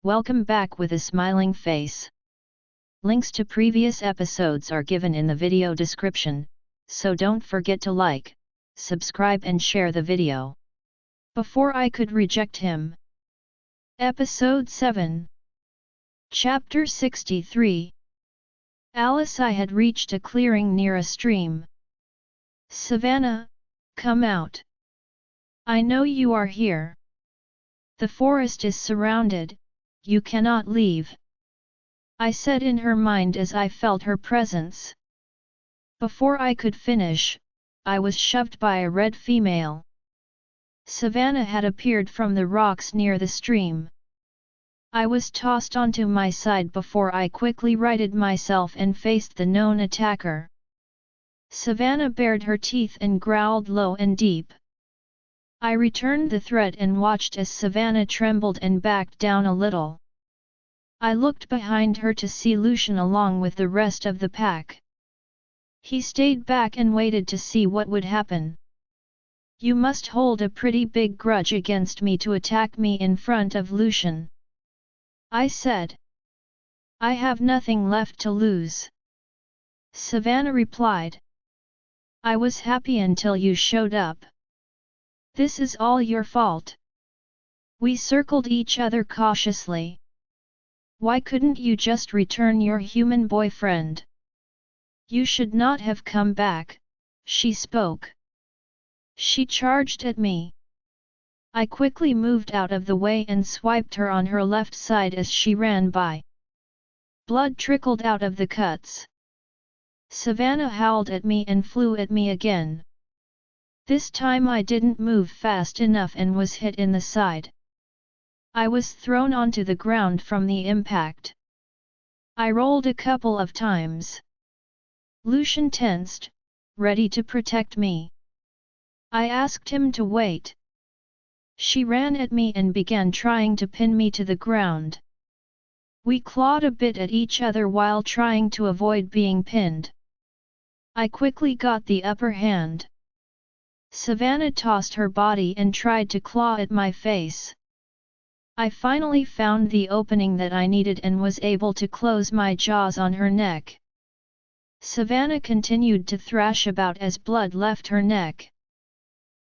Welcome back with a smiling face. Links to previous episodes are given in the video description, so don't forget to like, subscribe and share the video. Before I could reject him. Episode 7. Chapter 63. Alice. I had reached a clearing near a stream. Savannah, come out. I know you are here. The forest is surrounded, you cannot leave. I said in her mind as I felt her presence. Before I could finish, I was shoved by a red female. Savannah had appeared from the rocks near the stream. I was tossed onto my side before I quickly righted myself and faced the known attacker. Savannah bared her teeth and growled low and deep. I returned the threat and watched as Savannah trembled and backed down a little. I looked behind her to see Lucian along with the rest of the pack. He stayed back and waited to see what would happen. You must hold a pretty big grudge against me to attack me in front of Lucian, I said. I have nothing left to lose, Savannah replied. I was happy until you showed up. This is all your fault. We circled each other cautiously. Why couldn't you just return your human boyfriend? You should not have come back, she spoke. She charged at me. I quickly moved out of the way and swiped her on her left side as she ran by. Blood trickled out of the cuts. Savannah howled at me and flew at me again. This time I didn't move fast enough and was hit in the side. I was thrown onto the ground from the impact. I rolled a couple of times. Lucian tensed, ready to protect me. I asked him to wait. She ran at me and began trying to pin me to the ground. We clawed a bit at each other while trying to avoid being pinned. I quickly got the upper hand. Savannah tossed her body and tried to claw at my face. I finally found the opening that I needed and was able to close my jaws on her neck. Savannah continued to thrash about as blood left her neck.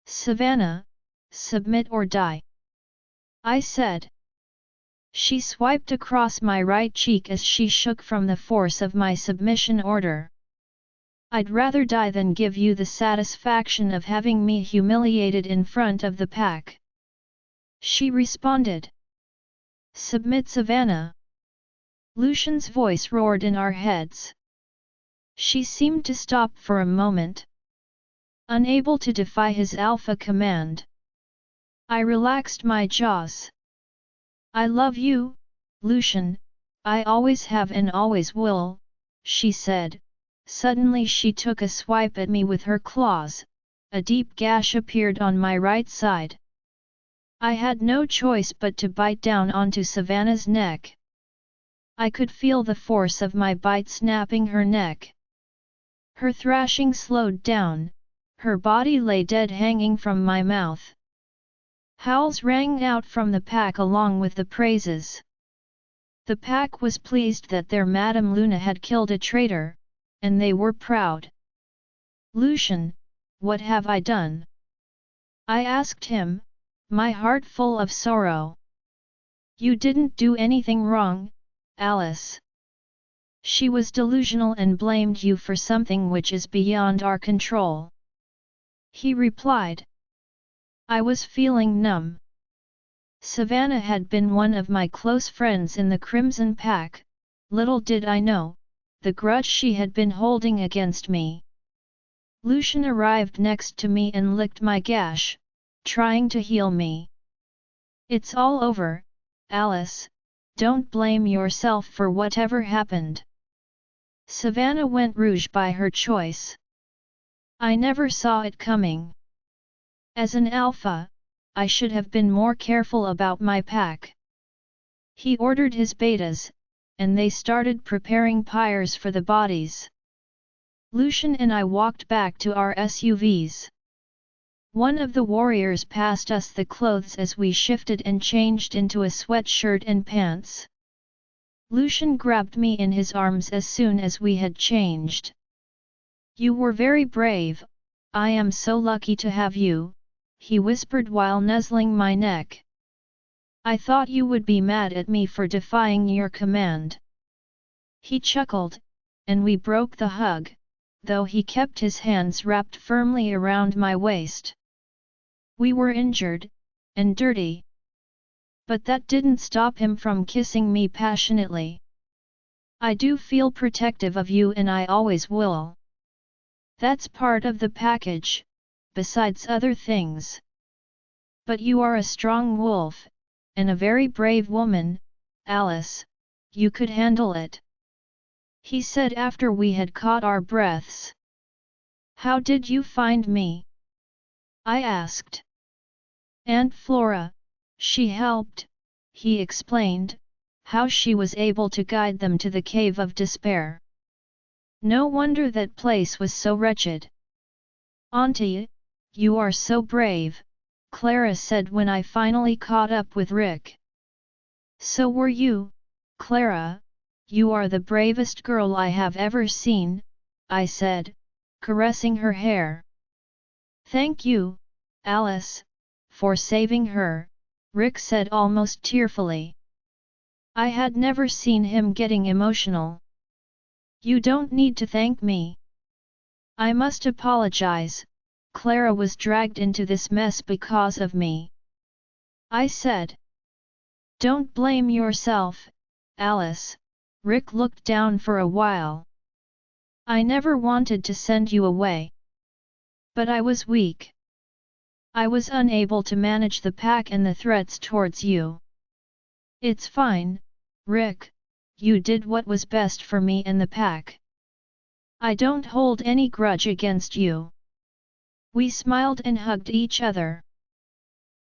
Savannah, submit or die, I said. She swiped across my right cheek as she shook from the force of my submission order. I'd rather die than give you the satisfaction of having me humiliated in front of the pack, she responded. Submit, Savannah. Lucian's voice roared in our heads. She seemed to stop for a moment, unable to defy his alpha command. I relaxed my jaws. I love you, Lucian, I always have and always will, she said. Suddenly she took a swipe at me with her claws. A deep gash appeared on my right side. I had no choice but to bite down onto Savannah's neck. I could feel the force of my bite snapping her neck. Her thrashing slowed down, her body lay dead hanging from my mouth. Howls rang out from the pack along with the praises. The pack was pleased that their Madame Luna had killed a traitor, and they were proud. Lucian, what have I done? I asked him, my heart full of sorrow. You didn't do anything wrong, Alice. She was delusional and blamed you for something which is beyond our control, he replied. I was feeling numb. Savannah had been one of my close friends in the Crimson Pack. Little did I know the grudge she had been holding against me. Lucian arrived next to me and licked my gash, trying to heal me. It's all over, Alice, don't blame yourself for whatever happened. Savannah went rouge by her choice. I never saw it coming. As an alpha, I should have been more careful about my pack. He ordered his betas, and they started preparing pyres for the bodies. Lucian and I walked back to our SUVs. One of the warriors passed us the clothes as we shifted and changed into a sweatshirt and pants. Lucian grabbed me in his arms as soon as we had changed. "You were very brave, I am so lucky to have you," he whispered while nuzzling my neck. "I thought you would be mad at me for defying your command." He chuckled, and we broke the hug, though he kept his hands wrapped firmly around my waist. We were injured, and dirty. But that didn't stop him from kissing me passionately. "I do feel protective of you and I always will. That's part of the package, besides other things. But you are a strong wolf, and a very brave woman, Alice, you could handle it," he said after we had caught our breaths. "How did you find me?" I asked. "Aunt Flora, she helped," he explained, how she was able to guide them to the Cave of Despair. "No wonder that place was so wretched." "Auntie, you are so brave," Clara said when I finally caught up with Rick. "So were you, Clara, you are the bravest girl I have ever seen," I said, caressing her hair. "Thank you, Alice, for saving her," Rick said almost tearfully. I had never seen him getting emotional. "You don't need to thank me. I must apologize, Clara was dragged into this mess because of me," I said. "Don't blame yourself, Alice," Rick looked down for a while. "I never wanted to send you away. But I was weak. I was unable to manage the pack and the threats towards you." "It's fine, Rick, you did what was best for me and the pack. I don't hold any grudge against you." We smiled and hugged each other.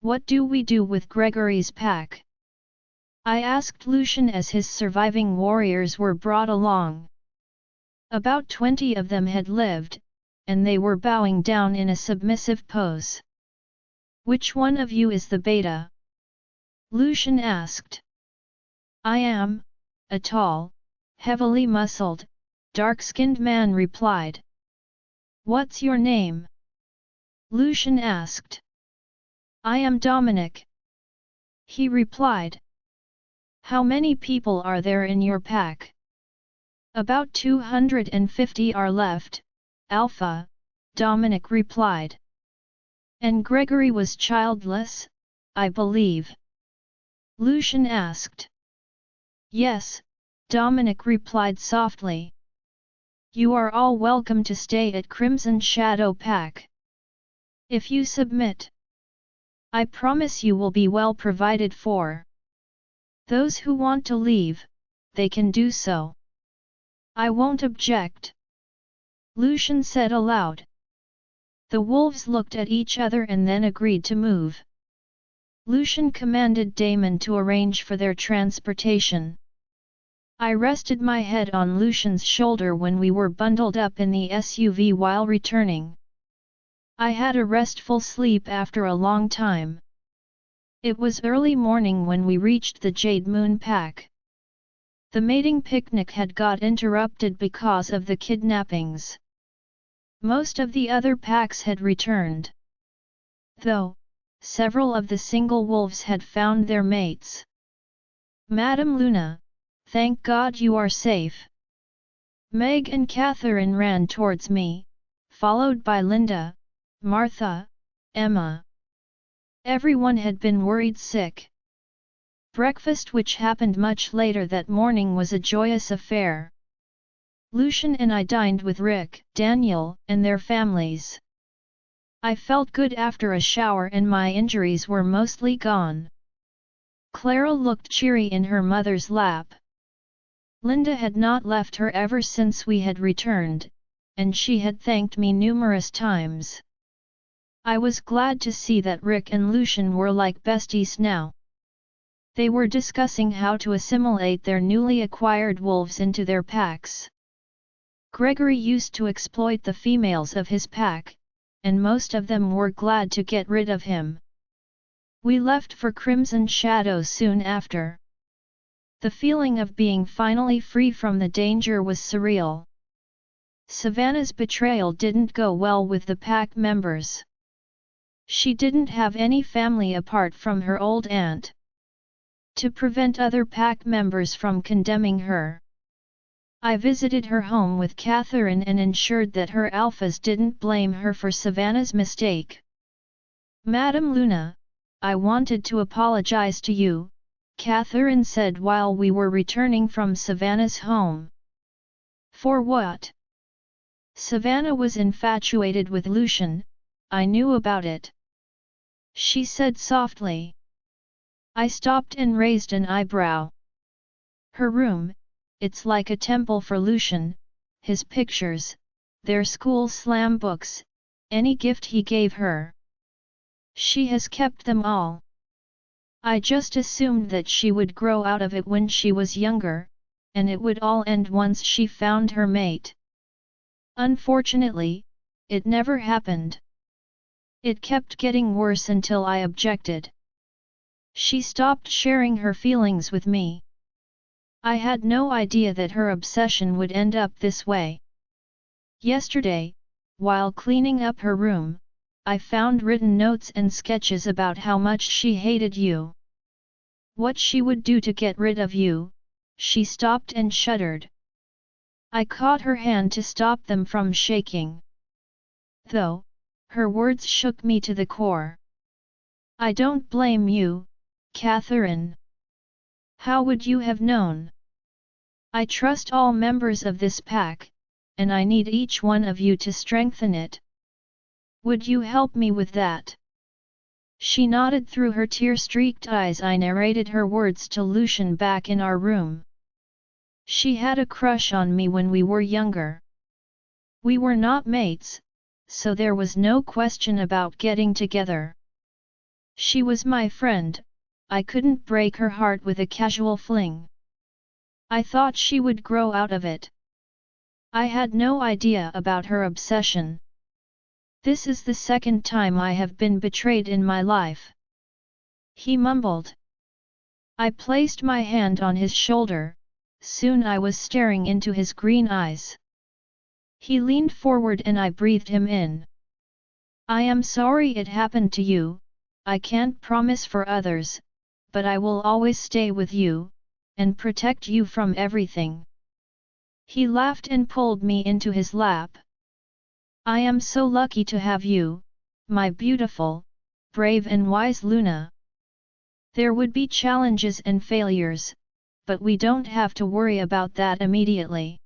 "What do we do with Gregory's pack?" I asked Lucian as his surviving warriors were brought along. About 20 of them had lived, and they were bowing down in a submissive pose. "Which one of you is the beta?" Lucian asked. "I am," a tall, heavily muscled, dark-skinned man replied. "What's your name?" Lucian asked. "I am Dominic," he replied. "How many people are there in your pack?" "About 250 are left, Alpha," Dominic replied. "And Gregory was childless, I believe?" Lucian asked. "Yes," Dominic replied softly. "You are all welcome to stay at Crimson Shadow Pack. If you submit, I promise you will be well provided for. Those who want to leave, they can do so. I won't object," Lucian said aloud. The wolves looked at each other and then agreed to move. Lucian commanded Damon to arrange for their transportation. I rested my head on Lucian's shoulder when we were bundled up in the SUV while returning. I had a restful sleep after a long time. It was early morning when we reached the Jade Moon Pack. The mating picnic had got interrupted because of the kidnappings. Most of the other packs had returned. Though, several of the single wolves had found their mates. "Madame Luna, thank God you are safe." Meg and Catherine ran towards me, followed by Linda, Martha, Emma. Everyone had been worried sick. Breakfast, which happened much later that morning, was a joyous affair. Lucian and I dined with Rick, Daniel, and their families. I felt good after a shower and my injuries were mostly gone. Clara looked cheery in her mother's lap. Linda had not left her ever since we had returned, and she had thanked me numerous times. I was glad to see that Rick and Lucian were like besties now. They were discussing how to assimilate their newly acquired wolves into their packs. Gregory used to exploit the females of his pack, and most of them were glad to get rid of him. We left for Crimson Shadows soon after. The feeling of being finally free from the danger was surreal. Savannah's betrayal didn't go well with the pack members. She didn't have any family apart from her old aunt. To prevent other pack members from condemning her, I visited her home with Catherine and ensured that her alphas didn't blame her for Savannah's mistake. "Madame Luna, I wanted to apologize to you," Catherine said while we were returning from Savannah's home. "For what?" "Savannah was infatuated with Lucian, I knew about it," she said softly. I stopped and raised an eyebrow. Her room, it's like a temple for Lucian, his pictures, their school slam books, any gift he gave her. She has kept them all. I just assumed that she would grow out of it when she was younger, and it would all end once she found her mate. Unfortunately, it never happened. It kept getting worse until I objected. She stopped sharing her feelings with me. I had no idea that her obsession would end up this way. Yesterday, while cleaning up her room, I found written notes and sketches about how much she hated you. What she would do to get rid of you. She stopped and shuddered. I caught her hand to stop them from shaking. Though, her words shook me to the core. "I don't blame you, Catherine. How would you have known? I trust all members of this pack, and I need each one of you to strengthen it. Would you help me with that?" She nodded through her tear-streaked eyes. I narrated her words to Lucian back in our room. She had a crush on me when we were younger. We were not mates, so there was no question about getting together. She was my friend, I couldn't break her heart with a casual fling. I thought she would grow out of it. I had no idea about her obsession. "This is the second time I have been betrayed in my life," he mumbled. I placed my hand on his shoulder. Soon I was staring into his green eyes. He leaned forward and I breathed him in. "I am sorry it happened to you. I can't promise for others, but I will always stay with you, and protect you from everything." He laughed and pulled me into his lap. "I am so lucky to have you, my beautiful, brave and wise Luna. There would be challenges and failures, but we don't have to worry about that immediately."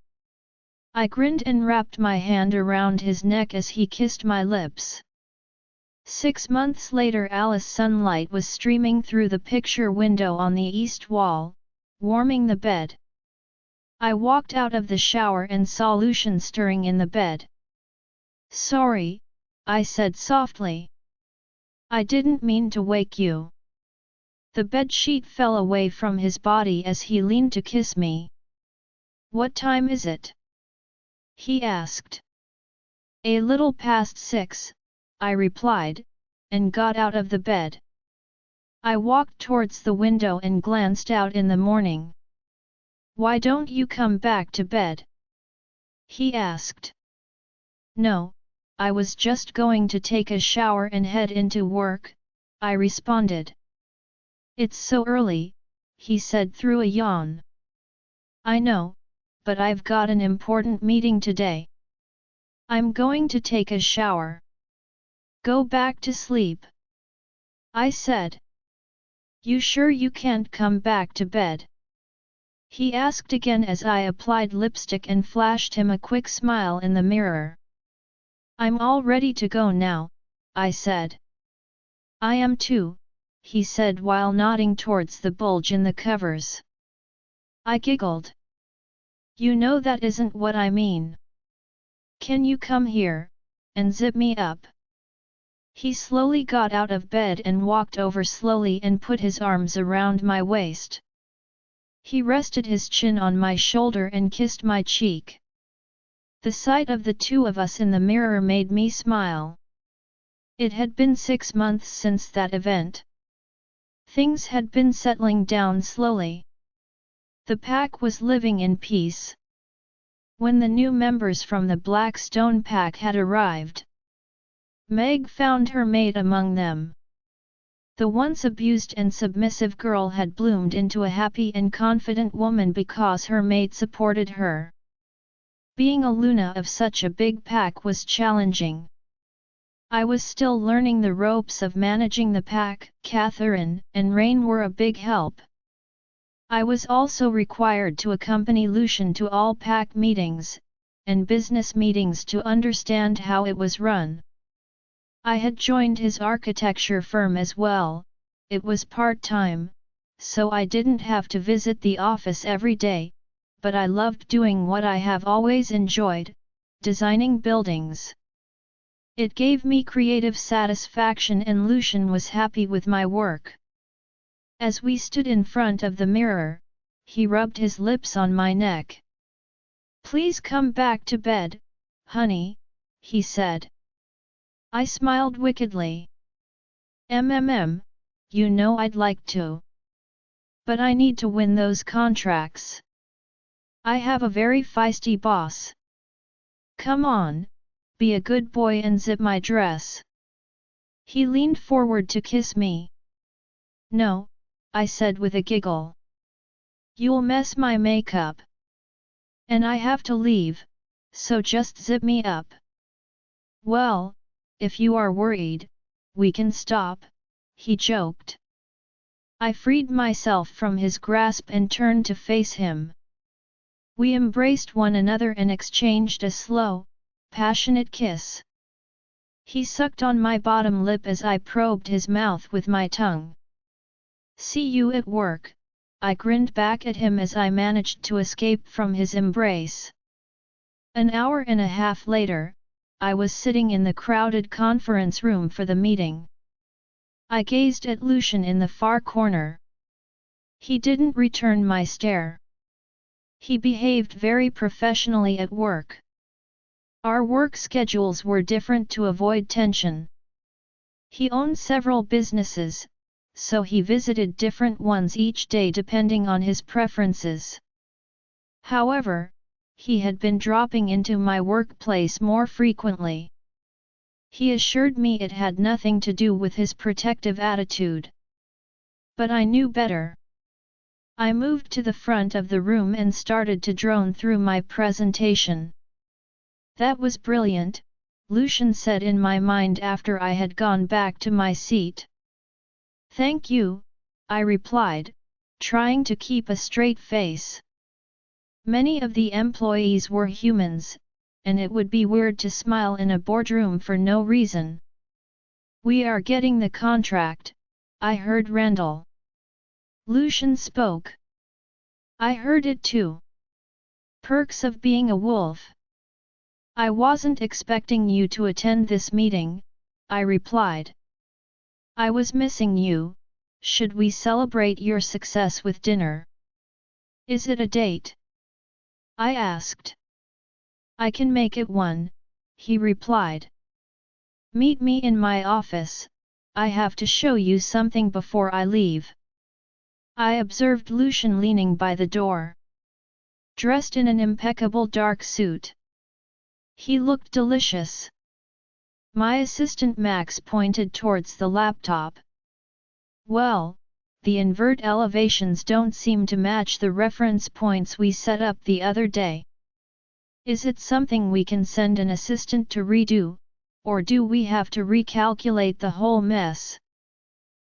I grinned and wrapped my hand around his neck as he kissed my lips. 6 months later, Alice's sunlight was streaming through the picture window on the east wall, warming the bed. I walked out of the shower and saw Lucian stirring in the bed. "Sorry," I said softly. "I didn't mean to wake you." The bedsheet fell away from his body as he leaned to kiss me. "What time is it?" he asked. "A little past 6, I replied, and got out of the bed. I walked towards the window and glanced out in the morning. "Why don't you come back to bed?" he asked. "No, I was just going to take a shower and head into work," I responded. "It's so early," he said through a yawn. "I know, but I've got an important meeting today. I'm going to take a shower." "Go back to sleep," I said. "You sure you can't come back to bed?" he asked again as I applied lipstick and flashed him a quick smile in the mirror. "I'm all ready to go now," I said. "I am too," he said while nodding towards the bulge in the covers. I giggled. "You know that isn't what I mean. Can you come here, and zip me up?" He slowly got out of bed and walked over slowly and put his arms around my waist. He rested his chin on my shoulder and kissed my cheek. The sight of the two of us in the mirror made me smile. It had been 6 months since that event. Things had been settling down slowly. The pack was living in peace. When the new members from the Blackstone pack had arrived, Meg found her mate among them. The once abused and submissive girl had bloomed into a happy and confident woman because her mate supported her. Being a Luna of such a big pack was challenging. I was still learning the ropes of managing the pack. Catherine and Rain were a big help. I was also required to accompany Lucian to all pack meetings and business meetings to understand how it was run. I had joined his architecture firm as well. It was part-time, so I didn't have to visit the office every day, but I loved doing what I have always enjoyed, designing buildings. It gave me creative satisfaction and Lucian was happy with my work. As we stood in front of the mirror, he rubbed his lips on my neck. "Please come back to bed, honey," he said. I smiled wickedly. You know I'd like to. But I need to win those contracts. I have a very feisty boss. Come on, be a good boy and zip my dress." He leaned forward to kiss me. "No," I said with a giggle. "You'll mess my makeup. And I have to leave, so just zip me up." "Well, if you are worried, we can stop," he joked. I freed myself from his grasp and turned to face him. We embraced one another and exchanged a slow, passionate kiss. He sucked on my bottom lip as I probed his mouth with my tongue. "See you at work," I grinned back at him as I managed to escape from his embrace. An hour and a half later, I was sitting in the crowded conference room for the meeting. I gazed at Lucian in the far corner. He didn't return my stare. He behaved very professionally at work. Our work schedules were different to avoid tension. He owned several businesses, so he visited different ones each day depending on his preferences. However, he had been dropping into my workplace more frequently. He assured me it had nothing to do with his protective attitude. But I knew better. I moved to the front of the room and started to drone through my presentation. "That was brilliant," Lucian said in my mind after I had gone back to my seat. "Thank you," I replied, trying to keep a straight face. Many of the employees were humans, and it would be weird to smile in a boardroom for no reason. "We are getting the contract," I heard Randall. Lucian spoke. "I heard it too. Perks of being a wolf." "I wasn't expecting you to attend this meeting," I replied. "I was missing you. Should we celebrate your success with dinner?" "Is it a date?" I asked. "I can make it one," he replied. "Meet me in my office, I have to show you something before I leave." I observed Lucian leaning by the door, dressed in an impeccable dark suit. He looked delicious. My assistant Max pointed towards the laptop. "Well, the invert elevations don't seem to match the reference points we set up the other day. Is it something we can send an assistant to redo, or do we have to recalculate the whole mess?"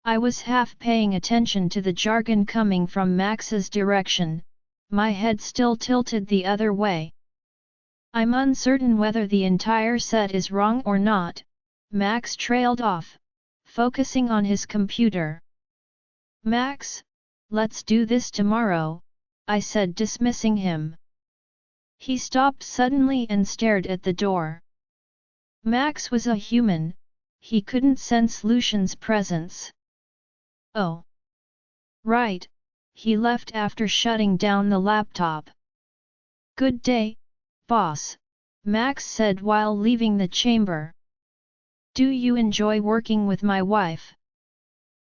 I was half paying attention to the jargon coming from Max's direction, my head still tilted the other way. "I'm uncertain whether the entire set is wrong or not," Max trailed off, focusing on his computer. "Max, let's do this tomorrow," I said, dismissing him. He stopped suddenly and stared at the door. Max was a human, he couldn't sense Lucian's presence. "Oh. Right," he left after shutting down the laptop. "Good day, boss," Max said while leaving the chamber. do you enjoy working with my wife?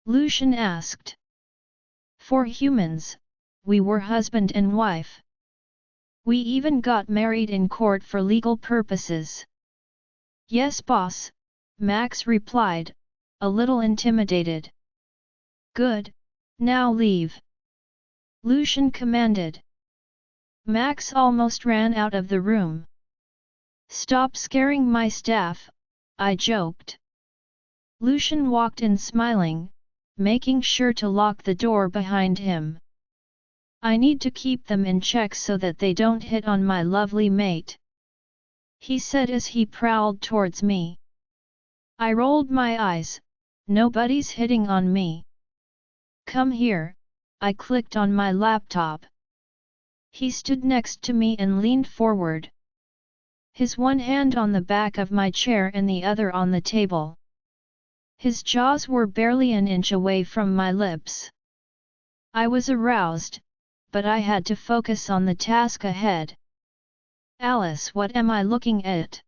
Lucian asked. For humans, we were husband and wife. We even got married in court for legal purposes. Yes, boss, Max replied, a little intimidated. Good, now leave. Lucian commanded. Max almost ran out of the room. Stop scaring my staff, I joked. Lucian walked in smiling, making sure to lock the door behind him. I need to keep them in check so that they don't hit on my lovely mate, he said as he prowled towards me. I rolled my eyes. Nobody's hitting on me. Come here, I clicked on my laptop. He stood next to me and leaned forward. His one hand on the back of my chair and the other on the table. His jaws were barely an inch away from my lips. I was aroused, but I had to focus on the task ahead. Alice, what am I looking at?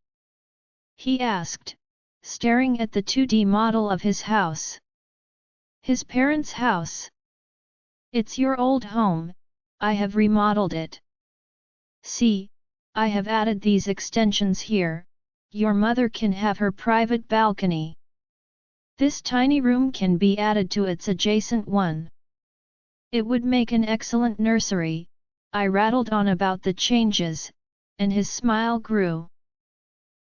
He asked, staring at the 2D model of his house. His parents' house. It's your old home, I have remodeled it. See, I have added these extensions here, your mother can have her private balcony. This tiny room can be added to its adjacent one. It would make an excellent nursery, I rattled on about the changes, and his smile grew.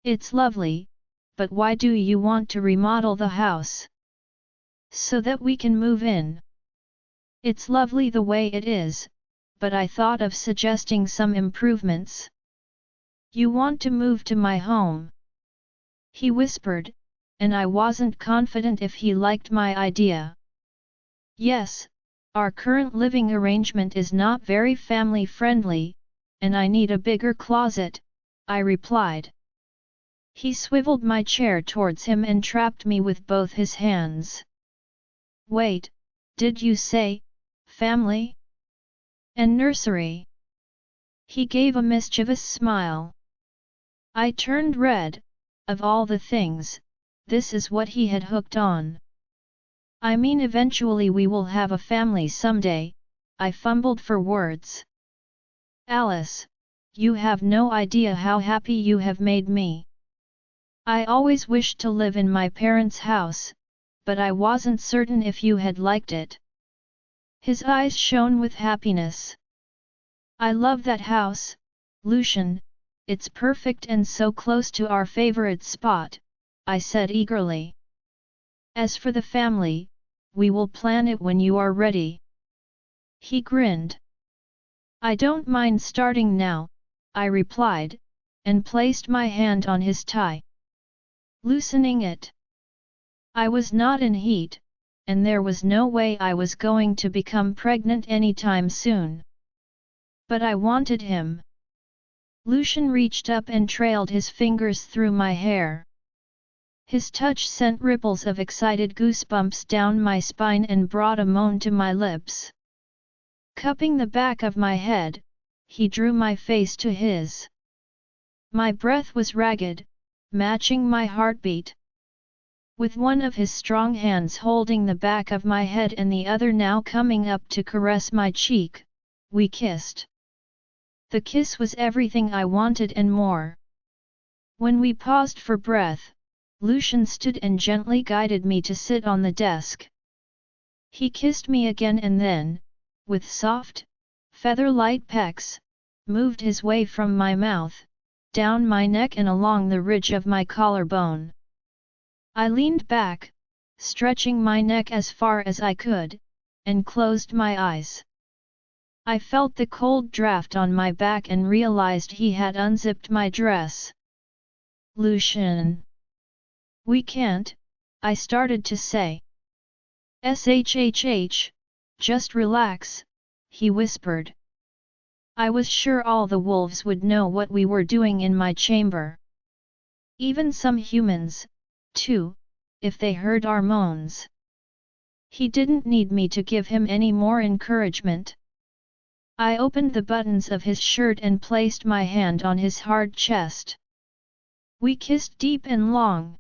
It's lovely, but why do you want to remodel the house? So that we can move in. It's lovely the way it is, but I thought of suggesting some improvements. You want to move to my home? He whispered, and I wasn't confident if he liked my idea. Yes, our current living arrangement is not very family-friendly, and I need a bigger closet, I replied. He swiveled my chair towards him and trapped me with both his hands. Wait, did you say, family? And nursery? He gave a mischievous smile. I turned red. Of all the things, this is what he had hooked on. I mean, eventually we will have a family someday, I fumbled for words. Alice, you have no idea how happy you have made me. I always wished to live in my parents' house, but I wasn't certain if you had liked it. His eyes shone with happiness. I love that house, Lucian, it's perfect and so close to our favorite spot, I said eagerly. As for the family, we will plan it when you are ready. He grinned. I don't mind starting now, I replied, and placed my hand on his tie, loosening it. I was not in heat, and there was no way I was going to become pregnant anytime soon. But I wanted him. Lucian reached up and trailed his fingers through my hair. His touch sent ripples of excited goosebumps down my spine and brought a moan to my lips. Cupping the back of my head, he drew my face to his. My breath was ragged, matching my heartbeat. With one of his strong hands holding the back of my head and the other now coming up to caress my cheek, we kissed. The kiss was everything I wanted and more. When we paused for breath, Lucian stood and gently guided me to sit on the desk. He kissed me again and then, with soft, feather-light pecks, moved his way from my mouth, down my neck and along the ridge of my collarbone. I leaned back, stretching my neck as far as I could, and closed my eyes. I felt the cold draft on my back and realized he had unzipped my dress. Lucian. We can't, I started to say. Shhh, just relax, he whispered. I was sure all the wolves would know what we were doing in my chamber. Even some humans, too, if they heard our moans. He didn't need me to give him any more encouragement. I opened the buttons of his shirt and placed my hand on his hard chest. We kissed deep and long.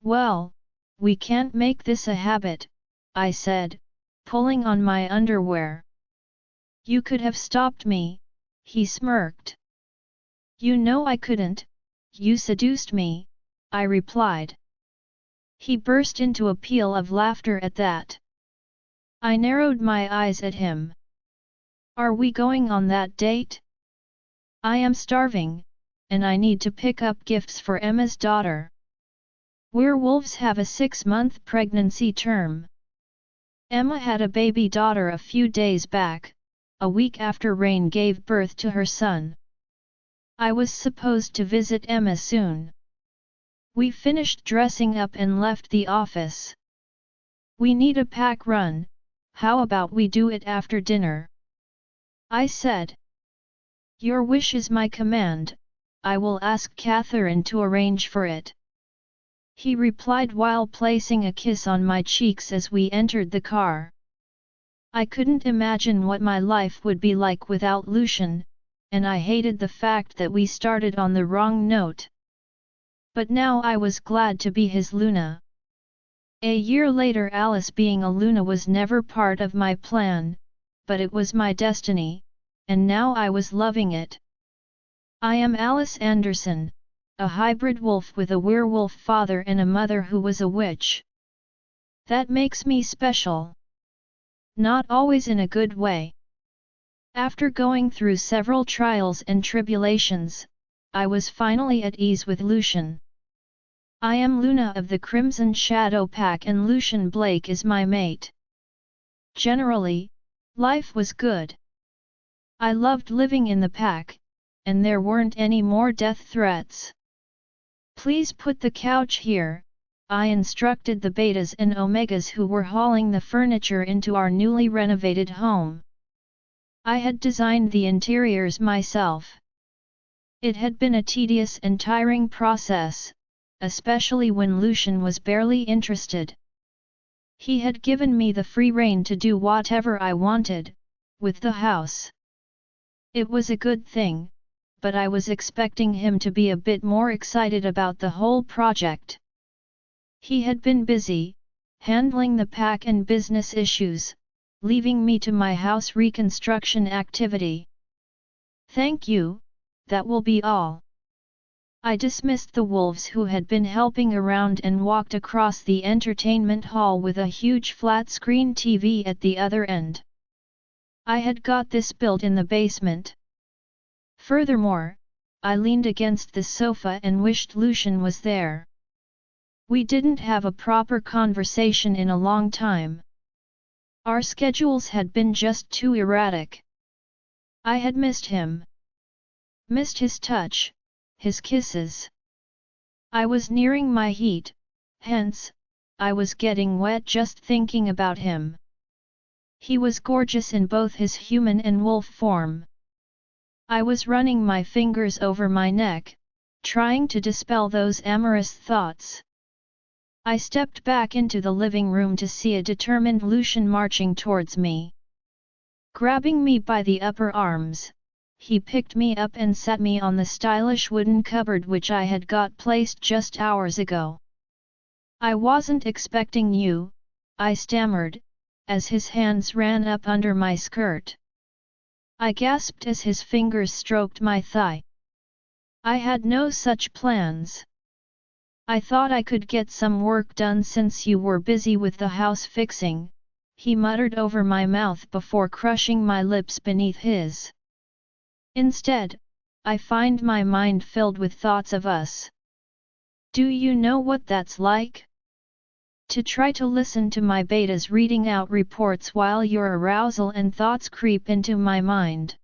Well, we can't make this a habit, I said, pulling on my underwear. You could have stopped me, he smirked. You know I couldn't, you seduced me, I replied. He burst into a peal of laughter at that. I narrowed my eyes at him. Are we going on that date? I am starving, and I need to pick up gifts for Emma's daughter. Werewolves have a 6-month pregnancy term. Emma had a baby daughter a few days back, a week after Rain gave birth to her son. I was supposed to visit Emma soon. We finished dressing up and left the office. We need a pack run, how about we do it after dinner? I said. Your wish is my command, I will ask Catherine to arrange for it. He replied while placing a kiss on my cheeks as we entered the car. I couldn't imagine what my life would be like without Lucian, and I hated the fact that we started on the wrong note. But now I was glad to be his Luna. A year later, Alice being a Luna was never part of my plan, but it was my destiny, and now I was loving it. I am Alice Anderson, a hybrid wolf with a werewolf father and a mother who was a witch. That makes me special. Not always in a good way. After going through several trials and tribulations, I was finally at ease with Lucian. I am Luna of the Crimson Shadow Pack and Lucian Blake is my mate. Generally, life was good. I loved living in the pack, and there weren't any more death threats. Please put the couch here, I instructed the betas and omegas who were hauling the furniture into our newly renovated home. I had designed the interiors myself. It had been a tedious and tiring process, especially when Lucian was barely interested. He had given me the free rein to do whatever I wanted, with the house. It was a good thing, but I was expecting him to be a bit more excited about the whole project. He had been busy, handling the pack and business issues, leaving me to my house reconstruction activity. Thank you, that will be all. I dismissed the wolves who had been helping around and walked across the entertainment hall with a huge flat-screen TV at the other end. I had got this built in the basement. Furthermore, I leaned against the sofa and wished Lucian was there. We didn't have a proper conversation in a long time. Our schedules had been just too erratic. I had missed him. Missed his touch, his kisses. I was nearing my heat, hence, I was getting wet just thinking about him. He was gorgeous in both his human and wolf form. I was running my fingers over my neck, trying to dispel those amorous thoughts. I stepped back into the living room to see a determined Lucian marching towards me. Grabbing me by the upper arms, he picked me up and sat me on the stylish wooden cupboard which I had got placed just hours ago. I wasn't expecting you, I stammered, as his hands ran up under my skirt. I gasped as his fingers stroked my thigh. I had no such plans. I thought I could get some work done since you were busy with the house fixing, he muttered over my mouth before crushing my lips beneath his. Instead, I find my mind filled with thoughts of us. Do you know what that's like? To try to listen to my betas reading out reports while your arousal and thoughts creep into my mind.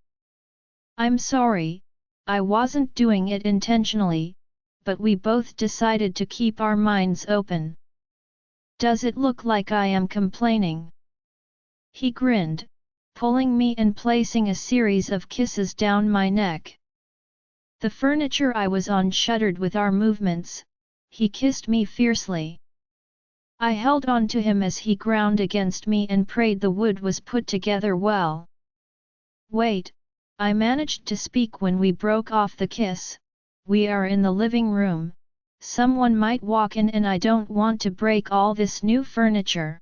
I'm sorry, I wasn't doing it intentionally, but we both decided to keep our minds open. Does it look like I am complaining? He grinned, pulling me and placing a series of kisses down my neck. The furniture I was on shuddered with our movements. He kissed me fiercely. I held on to him as he ground against me and prayed the wood was put together well. Wait, I managed to speak when we broke off the kiss. We are in the living room, Someone might walk in and I don't want to break all this new furniture.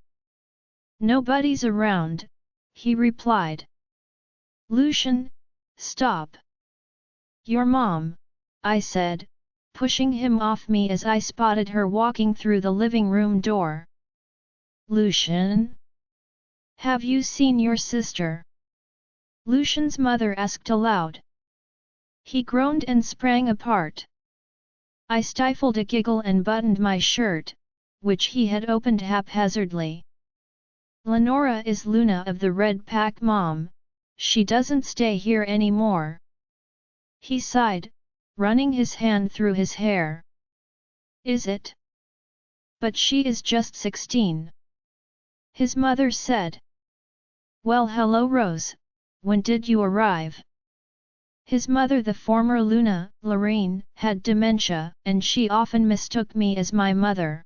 Nobody's around, he replied. Lucian, stop. Your mom, I said, pushing him off me as I spotted her walking through the living room door. Lucian? Have you seen your sister? Lucian's mother asked aloud. He groaned and sprang apart. I stifled a giggle and buttoned my shirt, which he had opened haphazardly. Lenora is Luna of the Red Pack, Mom. She doesn't stay here anymore. He sighed, running his hand through his hair. Is it? But she is just 16. His mother said. Well, hello Rose, when did you arrive? His mother, the former Luna, Lorraine, had dementia, and she often mistook me as my mother.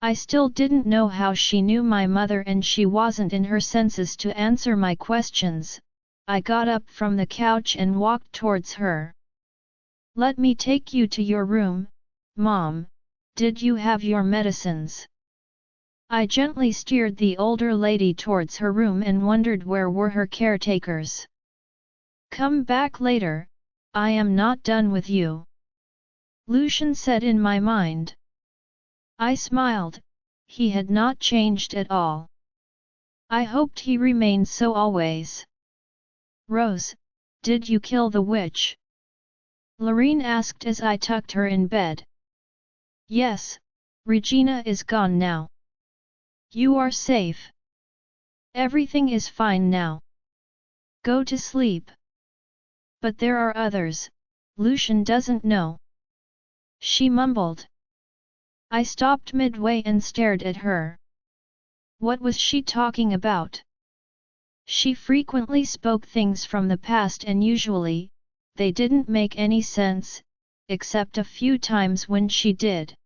I still didn't know how she knew my mother, and she wasn't in her senses to answer my questions. I got up from the couch and walked towards her. Let me take you to your room, Mom. Did you have your medicines? I gently steered the older lady towards her room and wondered where were her caretakers. Come back later, I am not done with you. Lucian said in my mind. I smiled, he had not changed at all. I hoped he remained so always. Rose, did you kill the witch? Lorraine asked as I tucked her in bed. Yes, Regina is gone now. You are safe. Everything is fine now. Go to sleep. But there are others, Lucian doesn't know. She mumbled. I stopped midway and stared at her. What was she talking about? She frequently spoke things from the past and usually, they didn't make any sense, except a few times when she did.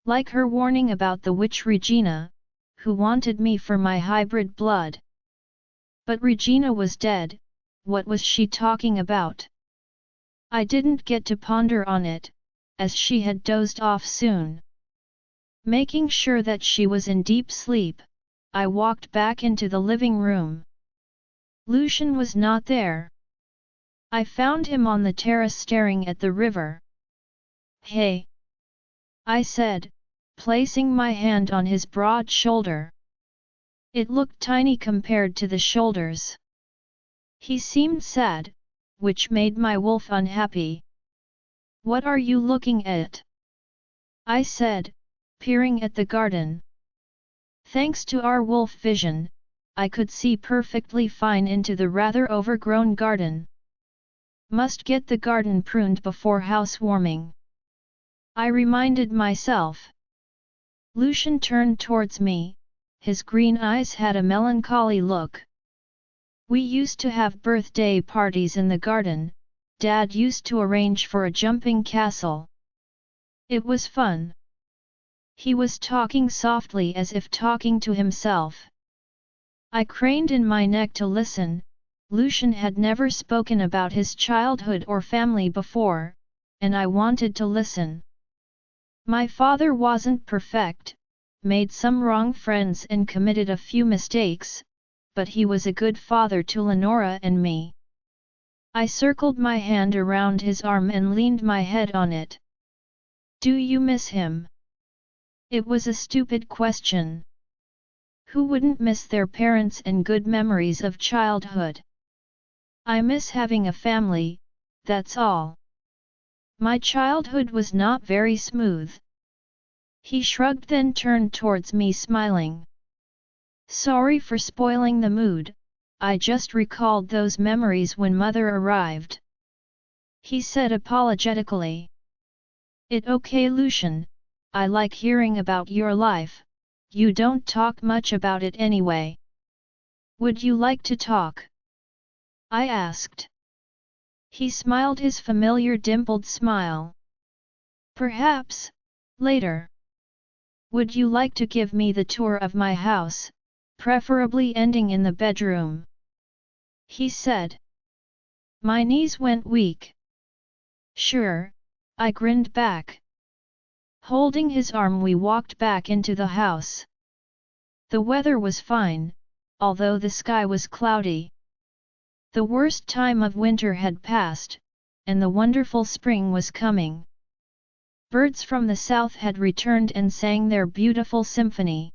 Like her warning about the witch Regina, who wanted me for my hybrid blood. But Regina was dead, what was she talking about? I didn't get to ponder on it, as she had dozed off soon. Making sure that she was in deep sleep, I walked back into the living room. Lucian was not there. I found him on the terrace staring at the river. Hey! I said, placing my hand on his broad shoulder. It looked tiny compared to the shoulders. He seemed sad, which made my wolf unhappy. What are you looking at? I said, peering at the garden. Thanks to our wolf vision, I could see perfectly fine into the rather overgrown garden. Must get the garden pruned before housewarming. I reminded myself. Lucian turned towards me, his green eyes had a melancholy look. We used to have birthday parties in the garden, Dad used to arrange for a jumping castle. It was fun. He was talking softly as if talking to himself. I craned in my neck to listen. Lucian had never spoken about his childhood or family before, and I wanted to listen. My father wasn't perfect, made some wrong friends and committed a few mistakes, but he was a good father to Lenora and me. I circled my hand around his arm and leaned my head on it. Do you miss him? It was a stupid question. Who wouldn't miss their parents and good memories of childhood? I miss having a family, that's all. My childhood was not very smooth. He shrugged, then turned towards me smiling. Sorry for spoiling the mood, I just recalled those memories when Mother arrived. He said apologetically. It okay, Lucian, I like hearing about your life, you don't talk much about it anyway. Would you like to talk? I asked. He smiled his familiar dimpled smile. Perhaps, later. Would you like to give me the tour of my house, preferably ending in the bedroom? He said. My knees went weak. Sure, I grinned back. Holding his arm, we walked back into the house. The weather was fine, although the sky was cloudy. The worst time of winter had passed, and the wonderful spring was coming. Birds from the south had returned and sang their beautiful symphony.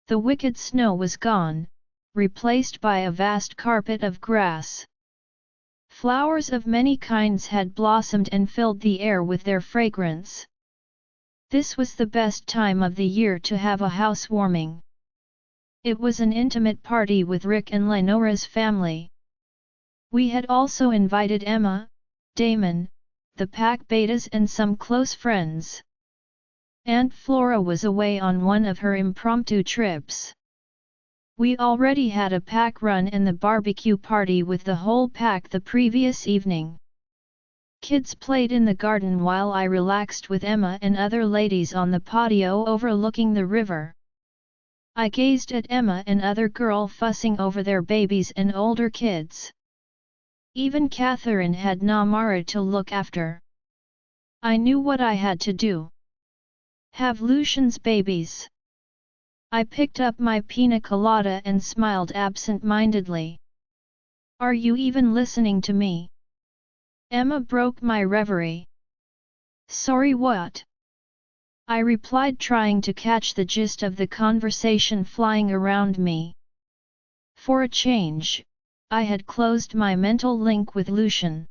The wicked snow was gone, replaced by a vast carpet of grass. Flowers of many kinds had blossomed and filled the air with their fragrance. This was the best time of the year to have a housewarming. It was an intimate party with Rick and Lenora's family. We had also invited Emma, Damon, the pack betas and some close friends. Aunt Flora was away on one of her impromptu trips. We already had a pack run and the barbecue party with the whole pack the previous evening. Kids played in the garden while I relaxed with Emma and other ladies on the patio overlooking the river. I gazed at Emma and other girl fussing over their babies and older kids. Even Catherine had Namara to look after. I knew what I had to do. Have Lucian's babies. I picked up my pina colada and smiled absent-mindedly. Are you even listening to me? Emma broke my reverie. Sorry, what? I replied, trying to catch the gist of the conversation flying around me. For a change, I had closed my mental link with Lucian.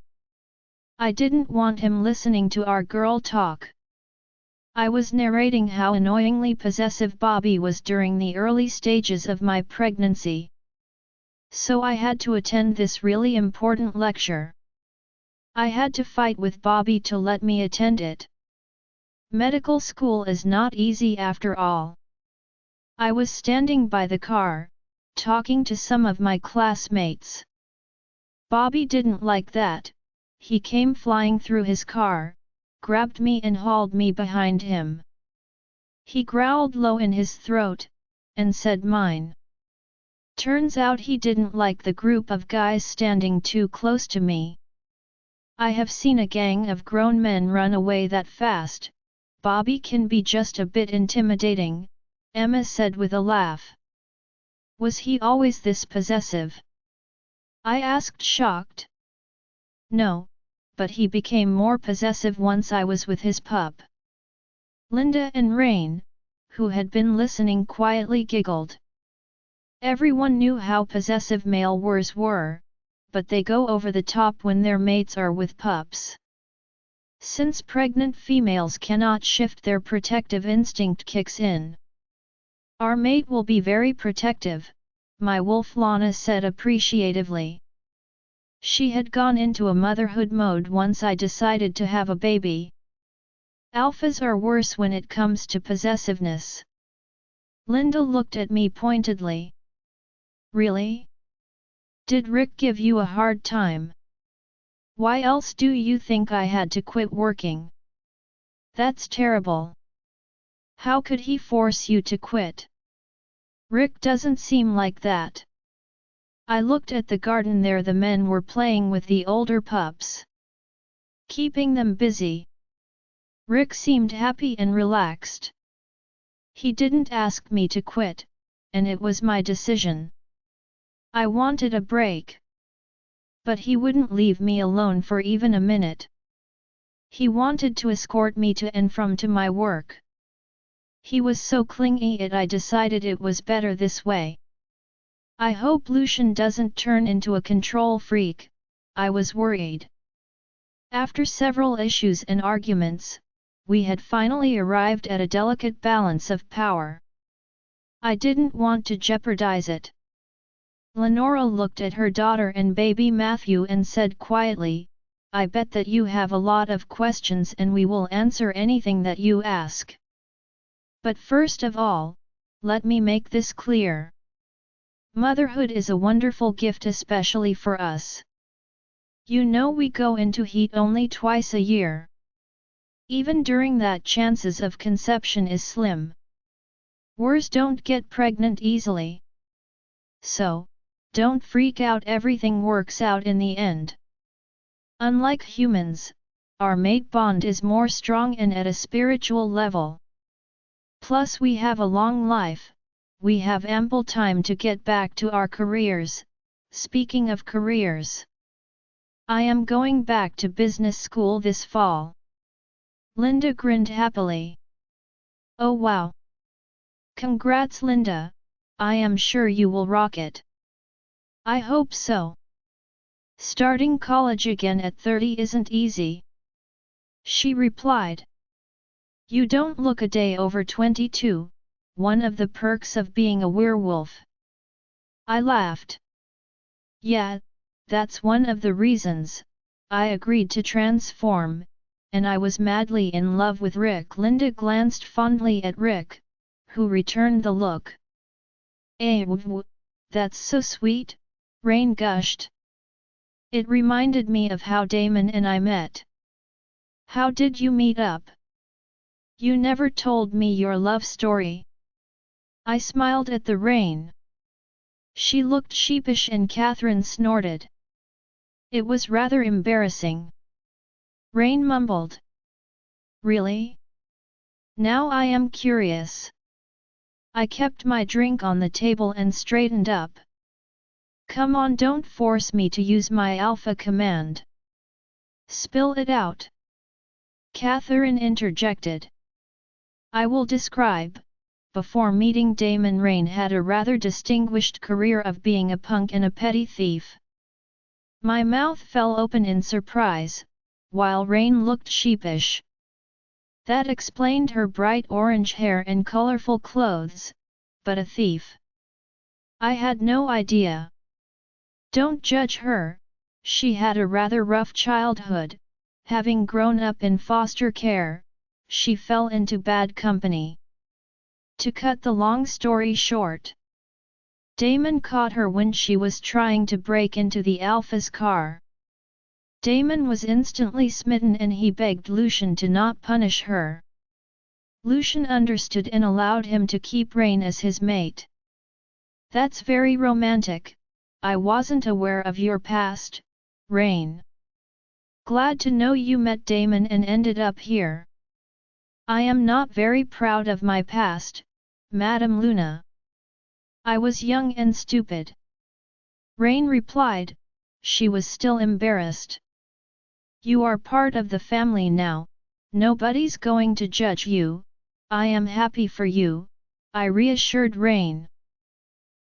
I didn't want him listening to our girl talk. I was narrating how annoyingly possessive Bobby was during the early stages of my pregnancy. So I had to attend this really important lecture. I had to fight with Bobby to let me attend it. Medical school is not easy after all. I was standing by the car, talking to some of my classmates. Bobby didn't like that. He came flying through his car, grabbed me and hauled me behind him. He growled low in his throat, and said mine. Turns out he didn't like the group of guys standing too close to me. I have seen a gang of grown men run away that fast. Bobby can be just a bit intimidating, Emma said with a laugh. Was he always this possessive? I asked, shocked. No, but he became more possessive once I was with his pup. Linda and Rain, who had been listening, quietly giggled. Everyone knew how possessive male wars were, but they go over the top when their mates are with pups. Since pregnant females cannot shift, their protective instinct kicks in. Our mate will be very protective, my wolf Lana said appreciatively. She had gone into a motherhood mode once I decided to have a baby. Alphas are worse when it comes to possessiveness. Linda looked at me pointedly. Really? Did Rick give you a hard time? Why else do you think I had to quit working? That's terrible. How could he force you to quit? Rick doesn't seem like that. I looked at the garden there. The men were playing with the older pups, keeping them busy. Rick seemed happy and relaxed. He didn't ask me to quit, and it was my decision. I wanted a break. But he wouldn't leave me alone for even a minute. He wanted to escort me to and from to my work. He was so clingy I decided it was better this way. I hope Lucian doesn't turn into a control freak, I was worried. After several issues and arguments, we had finally arrived at a delicate balance of power. I didn't want to jeopardize it. Lenora looked at her daughter and baby Matthew and said quietly, I bet that you have a lot of questions and we will answer anything that you ask. But first of all, let me make this clear. Motherhood is a wonderful gift, especially for us. You know, we go into heat only twice a year. Even during that, chances of conception is slim. Wers don't get pregnant easily. So, don't freak out, everything works out in the end. Unlike humans, our mate bond is more strong and at a spiritual level. Plus we have a long life, we have ample time to get back to our careers. Speaking of careers, I am going back to business school this fall. Linda grinned happily. Oh wow! Congrats Linda, I am sure you will rock it. I hope so. Starting college again at 30 isn't easy, she replied. You don't look a day over 22, one of the perks of being a werewolf. I laughed. Yeah, that's one of the reasons I agreed to transform, and I was madly in love with Rick. Linda glanced fondly at Rick, who returned the look. That's so sweet, Rain gushed. It reminded me of how Damon and I met. How did you meet up? You never told me your love story. I smiled at the Rain. She looked sheepish and Catherine snorted. It was rather embarrassing. Rain mumbled. Really? Now I am curious. I kept my drink on the table and straightened up. Come on, don't force me to use my alpha command. Spill it out. Catherine interjected. I will describe. Before meeting Damon, Rain had a rather distinguished career of being a punk and a petty thief. My mouth fell open in surprise, while Rain looked sheepish. That explained her bright orange hair and colorful clothes, but a thief? I had no idea. Don't judge her, she had a rather rough childhood. Having grown up in foster care, she fell into bad company. To cut the long story short, Damon caught her when she was trying to break into the Alpha's car. Damon was instantly smitten and he begged Lucian to not punish her. Lucian understood and allowed him to keep Rain as his mate. That's very romantic. I wasn't aware of your past, Rain. Glad to know you met Damon and ended up here. I am not very proud of my past, Madame Luna. I was young and stupid. Rain replied. She was still embarrassed. You are part of the family now, nobody's going to judge you. I am happy for you, I reassured Rain.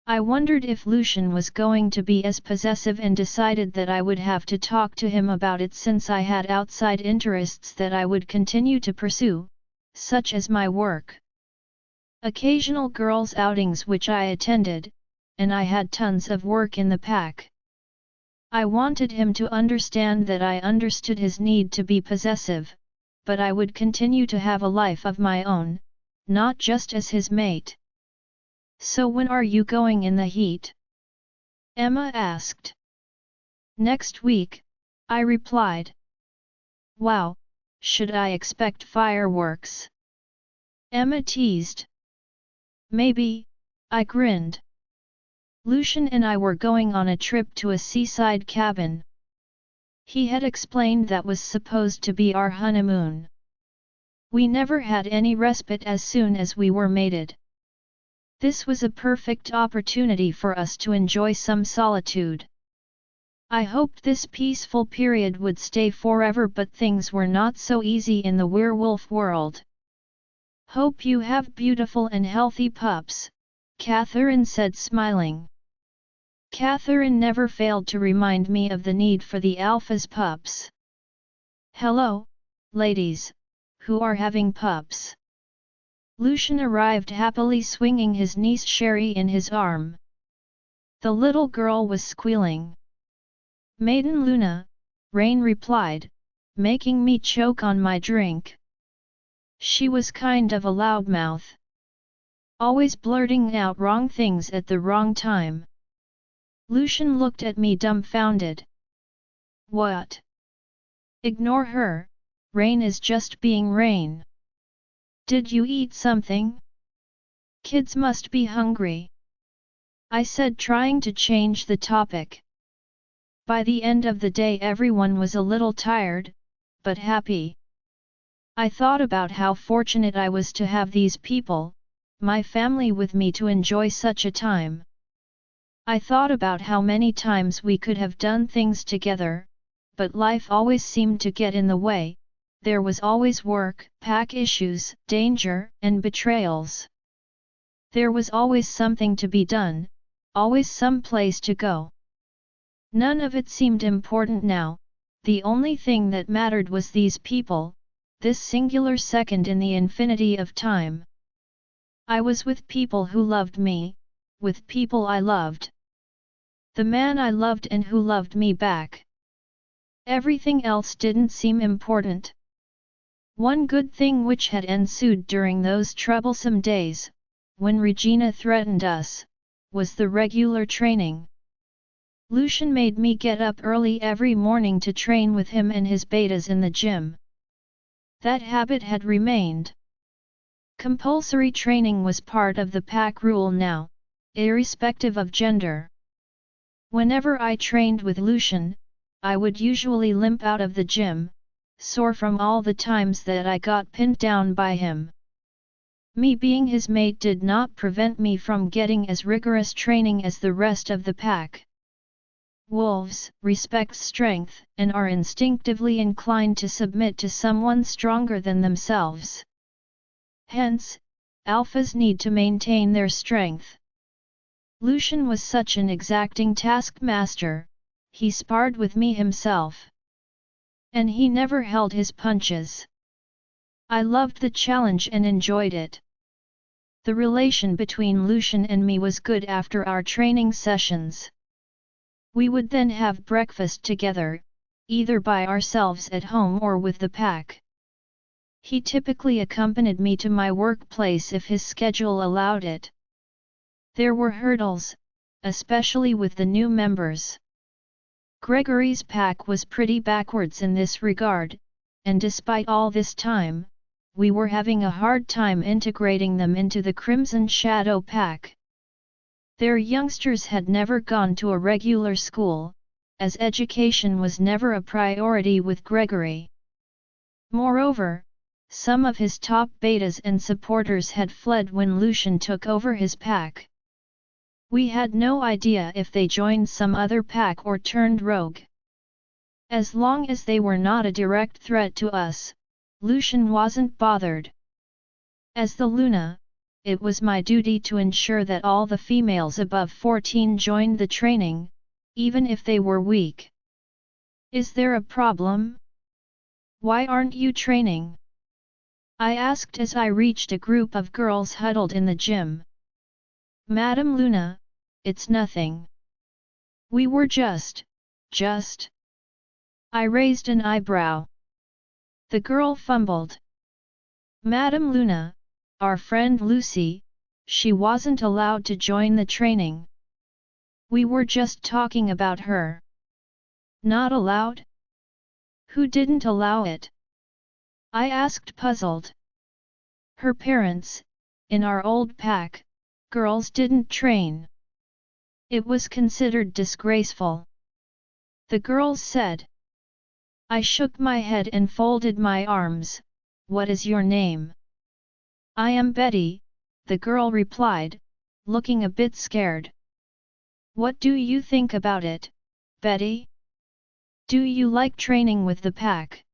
I wondered if Lucian was going to be as possessive and decided that I would have to talk to him about it since I had outside interests that I would continue to pursue, such as my work. Occasional girls' outings which I attended, and I had tons of work in the pack. I wanted him to understand that I understood his need to be possessive, but I would continue to have a life of my own, not just as his mate. So when are you going in the heat? Emma asked. Next week, I replied. Wow, should I expect fireworks? Emma teased. Maybe, I grinned. Lucian and I were going on a trip to a seaside cabin. He had explained that was supposed to be our honeymoon. We never had any respite as soon as we were mated. This was a perfect opportunity for us to enjoy some solitude. I hoped this peaceful period would stay forever, but things were not so easy in the werewolf world. Hope you have beautiful and healthy pups, Catherine said, smiling. Catherine never failed to remind me of the need for the Alpha's pups. Hello, ladies, who are having pups? Lucian arrived happily, swinging his niece Sherry in his arm. The little girl was squealing. Maiden Luna, Rain replied, making me choke on my drink. She was kind of a loudmouth. Always blurting out wrong things at the wrong time. Lucian looked at me dumbfounded. What? Ignore her, Rain is just being Rain. Did you eat something? Kids must be hungry, I said, trying to change the topic. By the end of the day everyone was a little tired, but happy. I thought about how fortunate I was to have these people, my family with me to enjoy such a time. I thought about how many times we could have done things together, but life always seemed to get in the way. There was always work, pack issues, danger, and betrayals. There was always something to be done, always some place to go. None of it seemed important now, the only thing that mattered was these people, this singular second in the infinity of time. I was with people who loved me, with people I loved. The man I loved and who loved me back. Everything else didn't seem important. One good thing which had ensued during those troublesome days, when Regina threatened us, was the regular training. Lucian made me get up early every morning to train with him and his betas in the gym. That habit had remained. Compulsory training was part of the pack rule now, irrespective of gender. Whenever I trained with Lucian, I would usually limp out of the gym, sore from all the times that I got pinned down by him. Me being his mate did not prevent me from getting as rigorous training as the rest of the pack. Wolves respect strength and are instinctively inclined to submit to someone stronger than themselves. Hence, alphas need to maintain their strength. Lucian was such an exacting taskmaster, he sparred with me himself. And he never held his punches. I loved the challenge and enjoyed it. The relation between Lucian and me was good after our training sessions. We would then have breakfast together, either by ourselves at home or with the pack. He typically accompanied me to my workplace if his schedule allowed it. There were hurdles, especially with the new members. Gregory's pack was pretty backwards in this regard, and despite all this time, we were having a hard time integrating them into the Crimson Shadow pack. Their youngsters had never gone to a regular school, as education was never a priority with Gregory. Moreover, some of his top betas and supporters had fled when Lucian took over his pack. We had no idea if they joined some other pack or turned rogue. As long as they were not a direct threat to us, Lucian wasn't bothered. As the Luna, it was my duty to ensure that all the females above 14 joined the training, even if they were weak. Is there a problem? Why aren't you training? I asked as I reached a group of girls huddled in the gym. Madam Luna, it's nothing. We were just. I raised an eyebrow. The girl fumbled. Madam Luna, our friend Lucy, she wasn't allowed to join the training. We were just talking about her. Not allowed? Who didn't allow it? I asked puzzled. Her parents, in our old pack, girls didn't train. It was considered disgraceful. The girls said. I shook my head and folded my arms. What is your name? I am Betty, the girl replied, looking a bit scared. What do you think about it, Betty? Do you like training with the pack?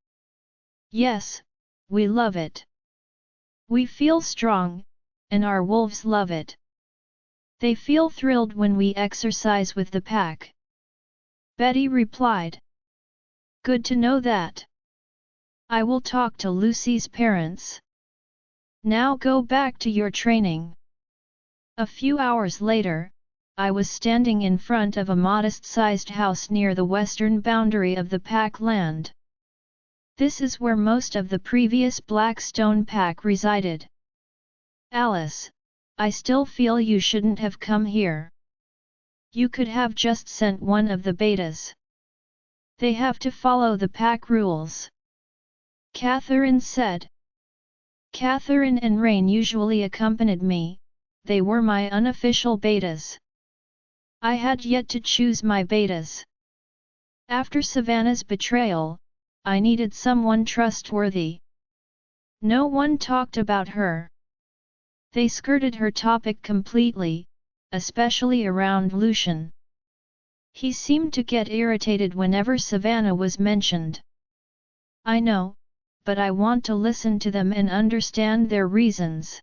Yes, we love it. We feel strong, and our wolves love it. They feel thrilled when we exercise with the pack. Betty replied. Good to know that. I will talk to Lucy's parents. Now go back to your training. A few hours later, I was standing in front of a modest-sized house near the western boundary of the pack land. This is where most of the previous Blackstone pack resided. Alice, I still feel you shouldn't have come here. You could have just sent one of the betas. They have to follow the pack rules. Catherine said. Catherine and Rain usually accompanied me, they were my unofficial betas. I had yet to choose my betas. After Savannah's betrayal, I needed someone trustworthy. No one talked about her. They skirted her topic completely, especially around Lucian. He seemed to get irritated whenever Savannah was mentioned. I know, but I want to listen to them and understand their reasons.